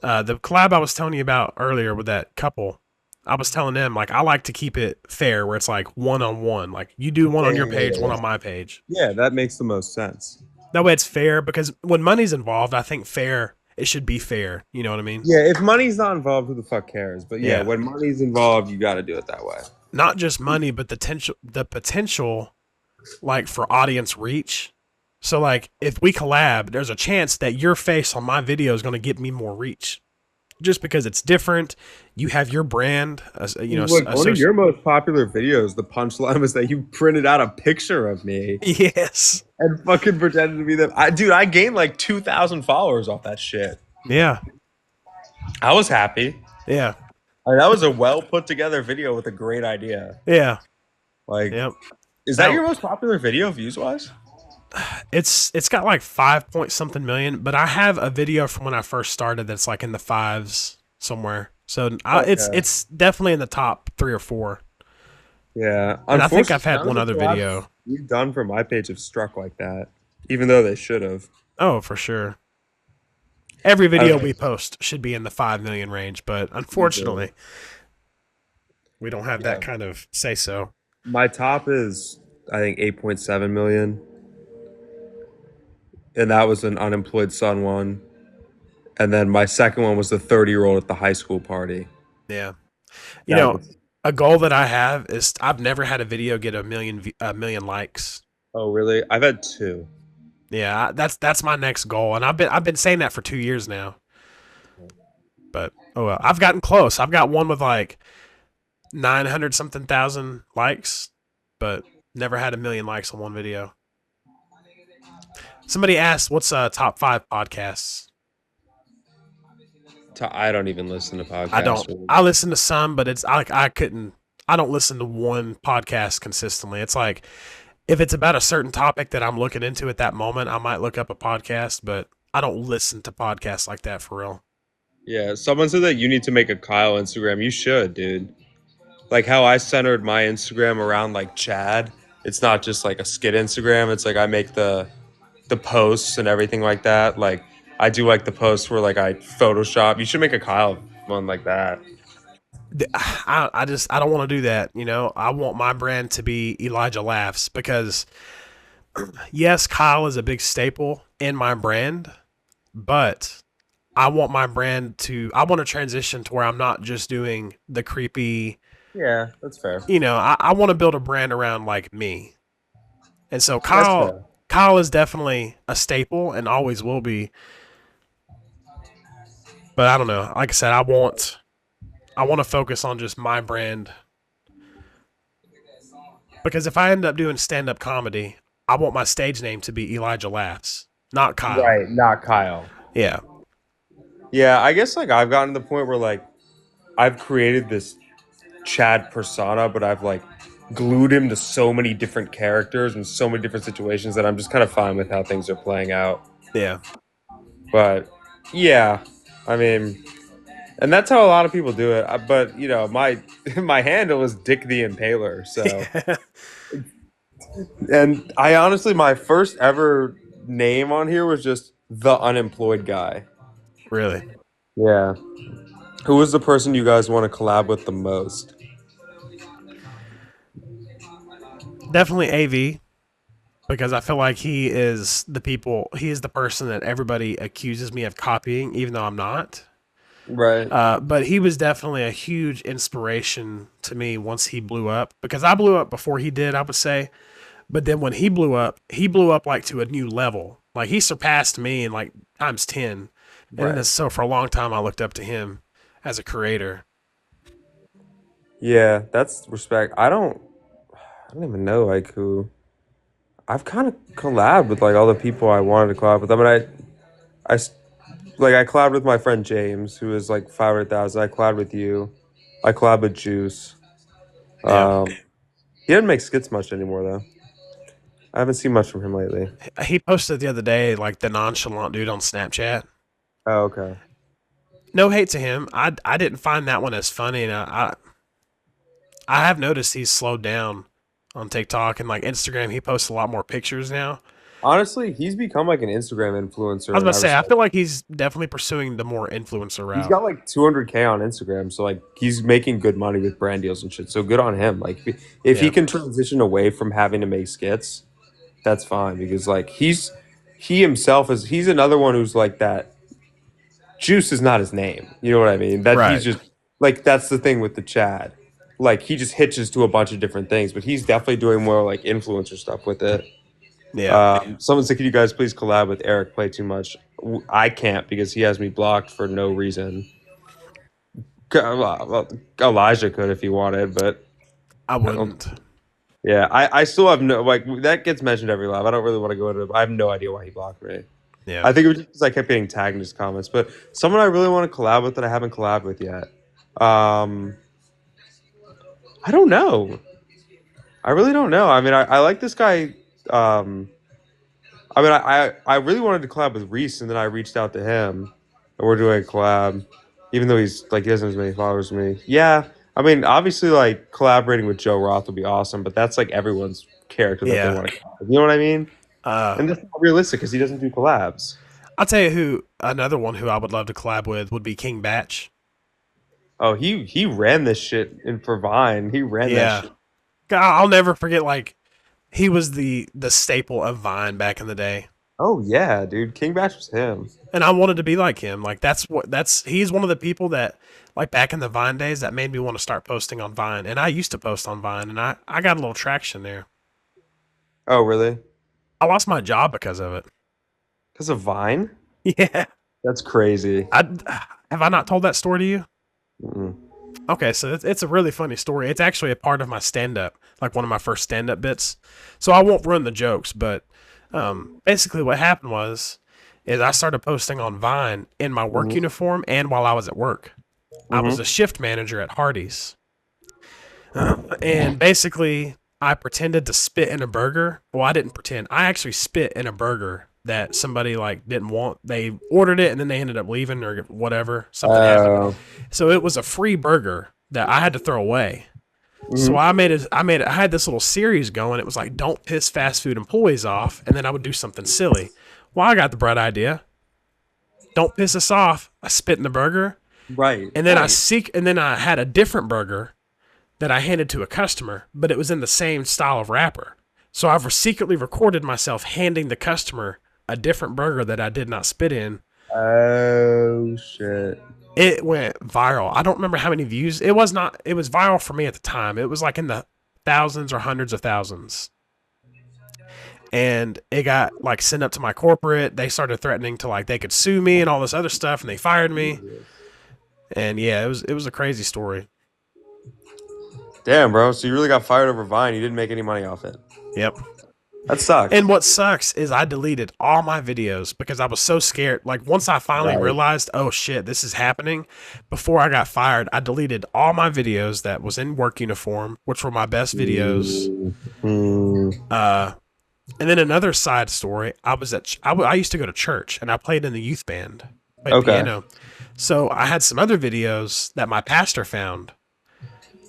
the collab I was telling you about earlier with that couple, I was telling them like I like to keep it fair where it's like one on one. Like you do one Yeah, on your yeah, yeah, page, one yeah. on my page. Yeah, that makes the most sense. That way it's fair because when money's involved, I think fair it should be fair. You know what I mean? Yeah, if money's not involved, who the fuck cares? But yeah, Yeah. when money's involved, you got to do it that way. Not just money, but the potential like for audience reach. So like if we collab, there's a chance that your face on my video is going to get me more reach. Just because it's different, you have your brand, Look, one of your most popular videos, the punchline was that you printed out a picture of me yes, and fucking pretended to be them. Dude, I gained like 2,000 followers off that shit. yeah, I was happy. yeah, That was a well put together video with a great idea. yeah, Like, yep. is that That your most popular video views wise? it's got like 5 point something million, but I have a video from when I first started that's like in the fives somewhere. So Okay. it's definitely in the top 3 or 4. Yeah. And I think I've Unfortunately, had none of one the other collabs video. we've done for my page have struck like that, even though they should have. Oh, for sure. Every I video don't we know. post should be in the 5 million range, but Easily. unfortunately, we don't have that Yeah. kind of say so. My top is, I think, 8.7 million. And that was an unemployed son one. And then my second one was the 30-year-old at the high school party. Yeah. You That know, was, a goal that I have is I've never had a video get a million likes. oh, really? I've had two. Yeah, that's my next goal, and I've been saying that for 2 years now. But oh well, I've gotten close. I've got one with like 900 something thousand likes, but never had a million likes on one video. Somebody asked, "What's top 5 podcasts?" I don't even listen to I don't. podcasts. Really. I listen to some, but it's I couldn't. I don't listen to one podcast consistently. It's like if it's about a certain topic that I'm looking into at that moment, I might look up a podcast, but I don't listen to podcasts like that for real. Yeah, someone said that you need to make a Kyle Instagram. You should, dude. Like how I centered my Instagram around like Chad. It's not just like a skit Instagram. It's like I make the posts and everything like that. Like I do like the posts where like I Photoshop. You should make a Kyle one like that. I don't want to do that. You know, I want my brand to be Elijah Laughs because yes, Kyle is a big staple in my brand, but I want to transition to where I'm not just doing the creepy, Yeah, that's fair. I want to build a brand around like me. And so That's fair. Kyle is definitely a staple and always will be. But I don't know. Like I said, I want to focus on just my brand because if I end up doing stand up comedy, I want my stage name to be Elijah Laughs, not Kyle. Right, not Kyle. Yeah. Yeah, I guess like I've gotten to the point where like I've created this Chad persona, but I've like glued him to so many different characters and so many different situations that I'm just kind of fine with how things are playing out. Yeah. But yeah, I mean, and that's how a lot of people do it. But you know, my my handle is Dick the Impaler. So, and I honestly, my first ever name on here was just the unemployed guy. really. Yeah. Who was the person you guys want to collab with the most? Definitely AV because I feel like he is the person that everybody accuses me of copying, even though I'm not. Right. But he was definitely a huge inspiration to me once he blew up because I blew up before he did, I would say. But then when he blew up like to a new level. Like he surpassed me in like times 10. And Right. so for a long time, I looked up to him as a creator. Yeah, that's respect. I don't even know like who. I've kind of collabed with like all the people I wanted to collab with. I mean, I s- like I collabed with my friend James, who is like 500,000. I collabed with you. I collabed with Juice. Yeah. Um, he doesn't make skits much anymore though. I haven't seen much from him lately. He posted the other day, like the nonchalant dude on Snapchat. Oh, okay. No hate to him. I didn't find that one as funny. And I I have noticed he's slowed down on TikTok and like Instagram. He posts a lot more pictures now. Honestly, he's become like an Instagram I was influencer, about and to I say, I respect. feel like he's definitely pursuing the more influencer He's route. got like 200K on Instagram, so like he's making good money with brand deals and shit. So good on him. Like if he Yeah, can transition away from having to make skits, that's fine because like he himself is he's another one who's like that. Juice is not his name. You know what I mean? That he's right. just like that's the thing with the Chad. Like he just hitches to a bunch of different things, but he's definitely doing more like influencer stuff with it. Yeah, Someone said, "Could you guys please collab with Eric? Play too much." I can't because he has me blocked for no reason. Well, Elijah could if he wanted, but I I don't. wouldn't. Yeah, I still have no like that gets mentioned every live. I don't really want to go into. I have no idea why he blocked me. Yeah, I think it was just because I kept getting tagged in his comments. But someone I really want to collab with that I haven't collabed with yet. Um, I don't know. I really don't know. I mean, I like this guy. Um, I mean, I really wanted to collab with Reese, and then I reached out to him, and we're doing a collab, even though he's like he doesn't have as many followers as me. Yeah, I mean, obviously, like collaborating with Joe Roth would be awesome, but that's like everyone's character that they yeah. want to. You know what I mean? Uh, And that's not realistic because he doesn't do collabs. I'll tell you who another one who I would love to collab with would be King Batch. Oh, he ran this shit in for Vine. He ran that Yeah, shit. I'll never forget. Like he was the staple of Vine back in the day, Oh yeah, dude. King Bash was him. and I wanted to be like him. Like that's he's one of the people that like back in the Vine days that made me want to start posting on Vine. And I used to post on Vine, and I got a little traction there. Oh really? I lost my job because of it. Because of Vine? Yeah, That's crazy. I have I not told that story to you? Mm-mm. Okay, so it's a really funny story. It's actually a part of my stand up, like one of my first stand up bits. So I won't run the jokes, but basically what happened was is I started posting on Vine in my work Mm-hmm. uniform and while I was at work. I was a Mm-hmm. shift manager at Hardee's. And basically I pretended to spit in a burger. Well, I didn't pretend. I actually spit in a burger that somebody like didn't want. They ordered it and then they ended up leaving or whatever. Something happened. Uh, So it was a free burger that I had to throw away. So mhm. I had this little series going. It was like, don't piss fast food employees off. And then I would do something silly. Well, I got the bright idea. Don't piss us off. I spit in the burger. Right. And then Right. and then I had a different burger that I handed to a customer, but it was in the same style of wrapper. So I've secretly recorded myself handing the customer a different burger that I did not spit in. Oh shit. It went viral. I don't remember how many views. It was not. It was viral for me at the time. It was like in the thousands or hundreds of thousands. And it got like sent up to my corporate. They started threatening to like they could sue me and all this other stuff, and they fired me. And yeah, it was a crazy story. Damn, bro. So you really got fired over Vine. You didn't make any money off it. Yep. That sucks. And what sucks is I deleted all my videos because I was so scared. Like once I finally Right. realized, oh shit, this is happening, before I got fired, I deleted all my videos that was in work uniform, which were my best videos. Mm. And then another side story, I used to go to church and I played in the youth band, played Okay. piano. So I had some other videos that my pastor found,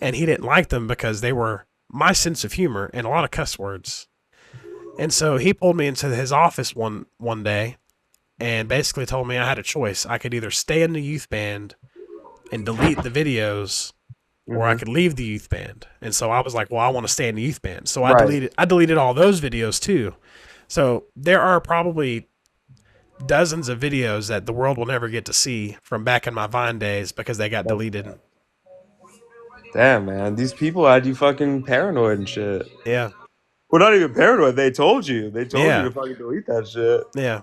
and he didn't like them because they were my sense of humor and a lot of cuss words. And so he pulled me into his office one day and basically told me I had a choice. I could either stay in the youth band and delete the videos, or I Hmm. could leave the youth band. And so I was like, well, I want to stay in the youth band. So Right. I deleted all those videos too. So there are probably dozens of videos that the world will never get to see from back in my Vine days because they got deleted. Damn, man. These people had you fucking paranoid and shit. Yeah. Well, not even paranoid. They told you. They told you Yeah. to fucking delete that shit. Yeah.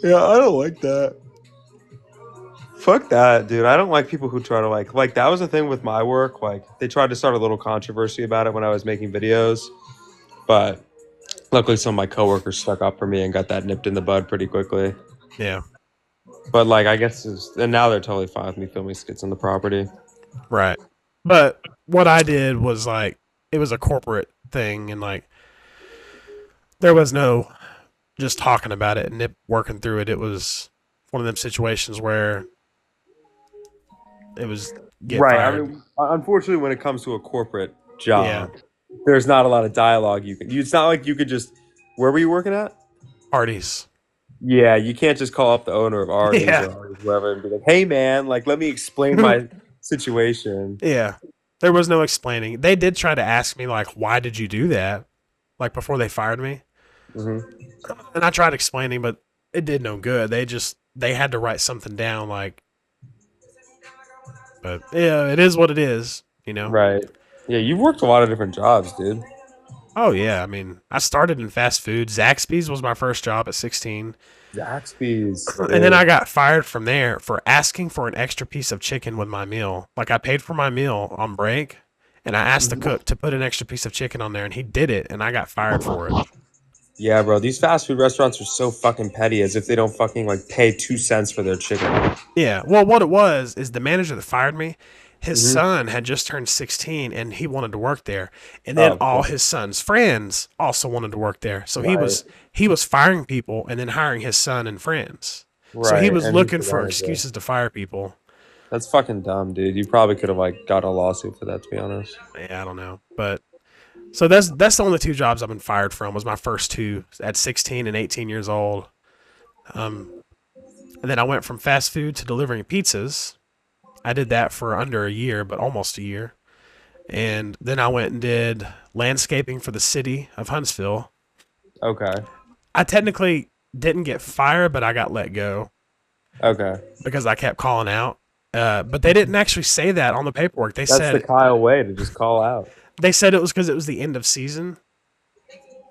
Yeah, I don't like that. Fuck that, dude. I don't like people who try to like that was the thing with my work. Like they tried to start a little controversy about it when I was making videos, but luckily some of my coworkers stuck up for me and got that nipped in the bud pretty quickly. Yeah. But like I guess and now they're totally fine with me filming skits on the property. Right. But what I did was like, it was a corporate thing, and like, there was no just talking about it and working through it. It was one of them situations where it was get Right. I fired. mean, unfortunately, when it comes to a corporate Yeah, job, there's not a lot of dialogue you can. It's not like you could just. Where were you working at? parties. Yeah, you can't just call up the owner of Arby's Yeah, or Arby's, whoever, and be like, "Hey, man, like, let me explain my situation." yeah. There was no explaining. They did try to ask me like, why did you do that? Like before they fired me, Hmm. and I tried explaining, but it did no good. They had to write something down like, but yeah, it is what it is. You know. Right. Yeah, you've worked a lot of different jobs, dude. Oh yeah, I mean, I started in fast food. Zaxby's was my first job at 16, Zaxby's, and then I dude. got fired from there for asking for an extra piece of chicken with my meal. Like I paid for my meal on break, and I asked the cook to put an extra piece of chicken on there, and he did it, and I got fired for it. Yeah, bro. These fast food restaurants are so fucking petty, as if they don't fucking like pay 2 cents for their chicken. Yeah, well, what it was is the manager that fired me, his Hmm. son had just turned 16 and he wanted to work there. And then Oh, of all course. his son's friends also wanted to work there. So he Right. was he was firing people and then hiring his son and friends. So he Right. was And he's looking the for manager. excuses to fire people. That's fucking dumb, dude. You probably could have like got a lawsuit for that, to be honest. Yeah, I don't know. But so that's the only two jobs I've been fired from was my first two at 16 and 18 years old. Um, and then I went from fast food to delivering pizzas. I did that for under a year, but almost a year. And then I went and did landscaping for the city of Huntsville. Okay. I technically didn't get fired, but I got let go Okay. because I kept calling out. But they didn't actually say that on the paperwork. They That's the said Kyle way to just call out. it was because it was the end of season.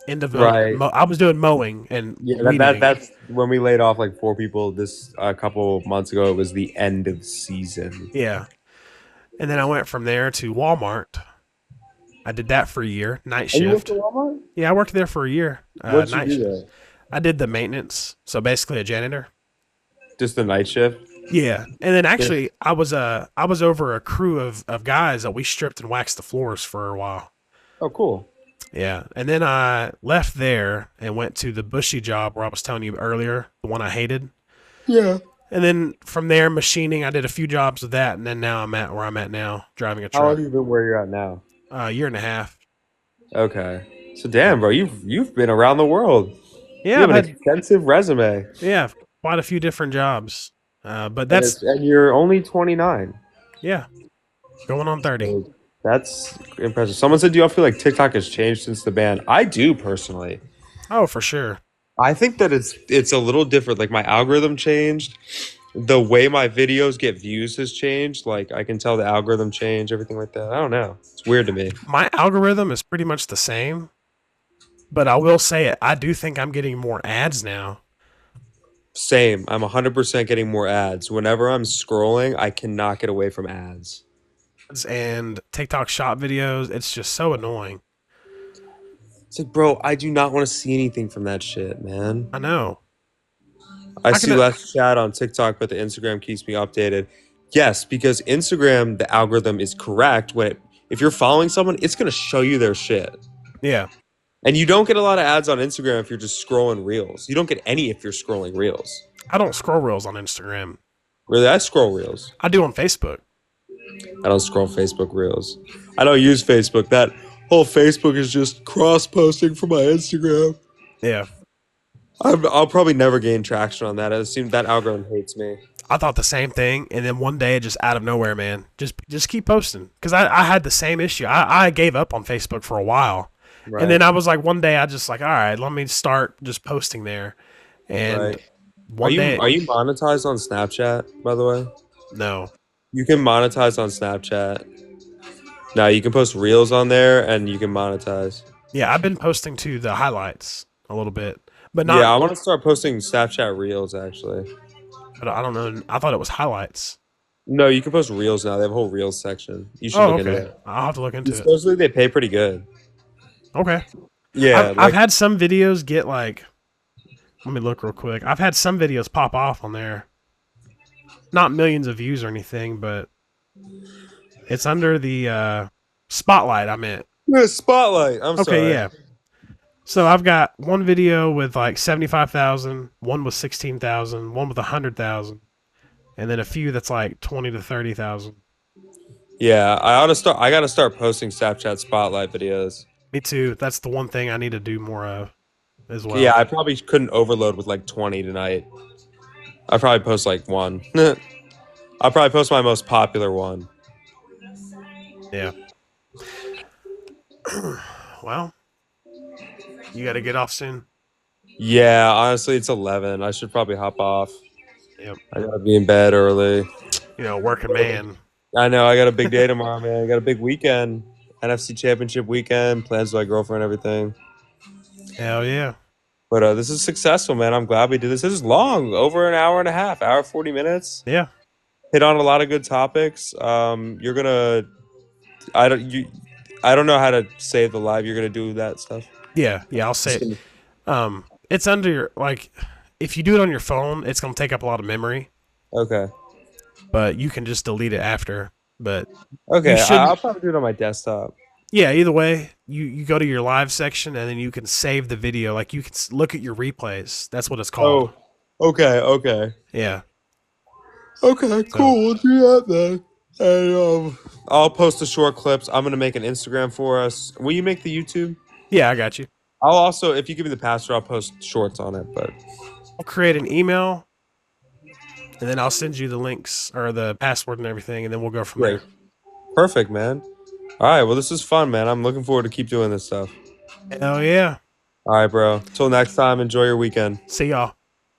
End of Right. I was doing mowing and Yeah, weed eating. that's when we laid off like 4 people this a couple months ago. It was the end of season. Yeah, and then I went from there to Walmart. I did that for a year, night And you worked shift. at Walmart? Yeah, I worked there for a year, What did you night do shift. there? I did the maintenance, so basically a janitor. Just the night shift? Yeah, and then Yeah. actually, I was over a crew of guys that we stripped and waxed the floors for a while. Oh, cool. Yeah, and then I left there and went to the bushy job where I was telling you earlier, the one I hated. Yeah. And then from there, machining. I did a few jobs with that, and then now I'm at where I'm at now, driving a How long truck. have you been where you're at now? A year and a half. Okay. So damn, bro, you've been around the world. You Yeah, have an extensive resume, quite a few different jobs. But and that's it's and you're only 29. yeah, going on 30. So that's impressive. Someone said, "Do you all feel like TikTok has changed since the ban?" I do personally. Oh, for sure. I think that it's a little different. Like my algorithm changed. The way my videos get views has changed. Like I can tell the algorithm change, everything like that. I don't know. It's weird to me. My algorithm is pretty much the same, but I will say it. I do think I'm getting more ads now. Same. I'm 100% getting more ads. Whenever I'm scrolling, I cannot get away from ads. And TikTok shop videos. It's just so annoying. It's like, bro, I do not want to see anything from that shit, man. I know. I I see can. less chat on TikTok, but the Instagram keeps me updated. Yes, because Instagram, the algorithm is correct. If you're following someone, it's gonna show you their shit. Yeah, And you don't get a lot of ads on Instagram if you're just scrolling reels. You don't get any if you're scrolling reels. I don't scroll reels on Instagram. Really, I scroll reels. I do on Facebook. I don't scroll Facebook reels. I don't use Facebook. That whole Facebook is just cross posting from my Instagram. Yeah, I'll probably never gain traction on that. It seems that algorithm hates me. I thought the same thing, and then one day, just out of nowhere, man, just keep posting because I had the same issue. I gave up on Facebook for a while, and Right. then I was like, one day, I just like, all right, let me start just posting there, and Right. one day, Are you monetized on Snapchat, by the way? no, You can monetize on Snapchat. Now you can post reels on there and you can monetize. yeah, I've been posting to the highlights a little bit, but Yeah, not. I want to start posting Snapchat reels actually. But I don't know. I thought it was highlights. No, you can post reels now. They have a whole reels section. You should Oh, look into okay. it. I'll have to look into it. Supposedly they pay pretty good. Okay. Yeah, I've like had some videos get like. Let me look real quick. I've had some videos pop off on there. Not millions of views or anything, but it's under the spotlight. I meant. yeah, Spotlight. I'm Okay, sorry. yeah. So I've got one video with like 75,000, one with 16,000, one with 100,000, and then a few that's like 20 to 30,000. Yeah, I ought to start. I gotta start posting Snapchat spotlight videos. Me too. That's the one thing I need to do more of as Yeah, well. I probably couldn't overload with like 20 tonight. I probably post like one. I'll probably post my most popular one. Yeah. Well, you got to get off soon. Yeah, honestly, it's 11. I should probably hop off. Yep. I gotta be in bed early. Working man. I know. I got a big day tomorrow, man. I got a big weekend. NFC Championship weekend. Plans with my girlfriend, everything. Hell yeah. But this is successful, man. I'm glad we did this. This is long, over an hour and a half, hour 40 minutes. Yeah. Hit on a lot of good topics. You're gonna. I don't. You. I don't know how to save the live. You're gonna do that stuff. Yeah. Yeah. I'll say Just it. gonna- It's under your, like, if you do it on your phone, it's going to take up a lot of memory, Okay. but you can just delete it after. But you Okay. I'll shouldn't. probably do it on my desktop. Yeah. Either way, you go to your live section and then you can save the video. Like, you can look at your replays. That's what it's called. Oh. Okay. Okay. Yeah. Okay. So, Cool. We'll do that then. And I'll post the short clips. I'm gonna make an Instagram for us. Will you make the YouTube? yeah, I got you. I'll also, if you give me the password, I'll post shorts on it. But I'll create an email and then I'll send you the links or the password and everything, and then we'll go from great. there. Perfect, man. All right. Well, this is fun, man. I'm looking forward to keep doing this stuff. Hell yeah. All right, bro. Till next time. Enjoy your weekend. See y'all.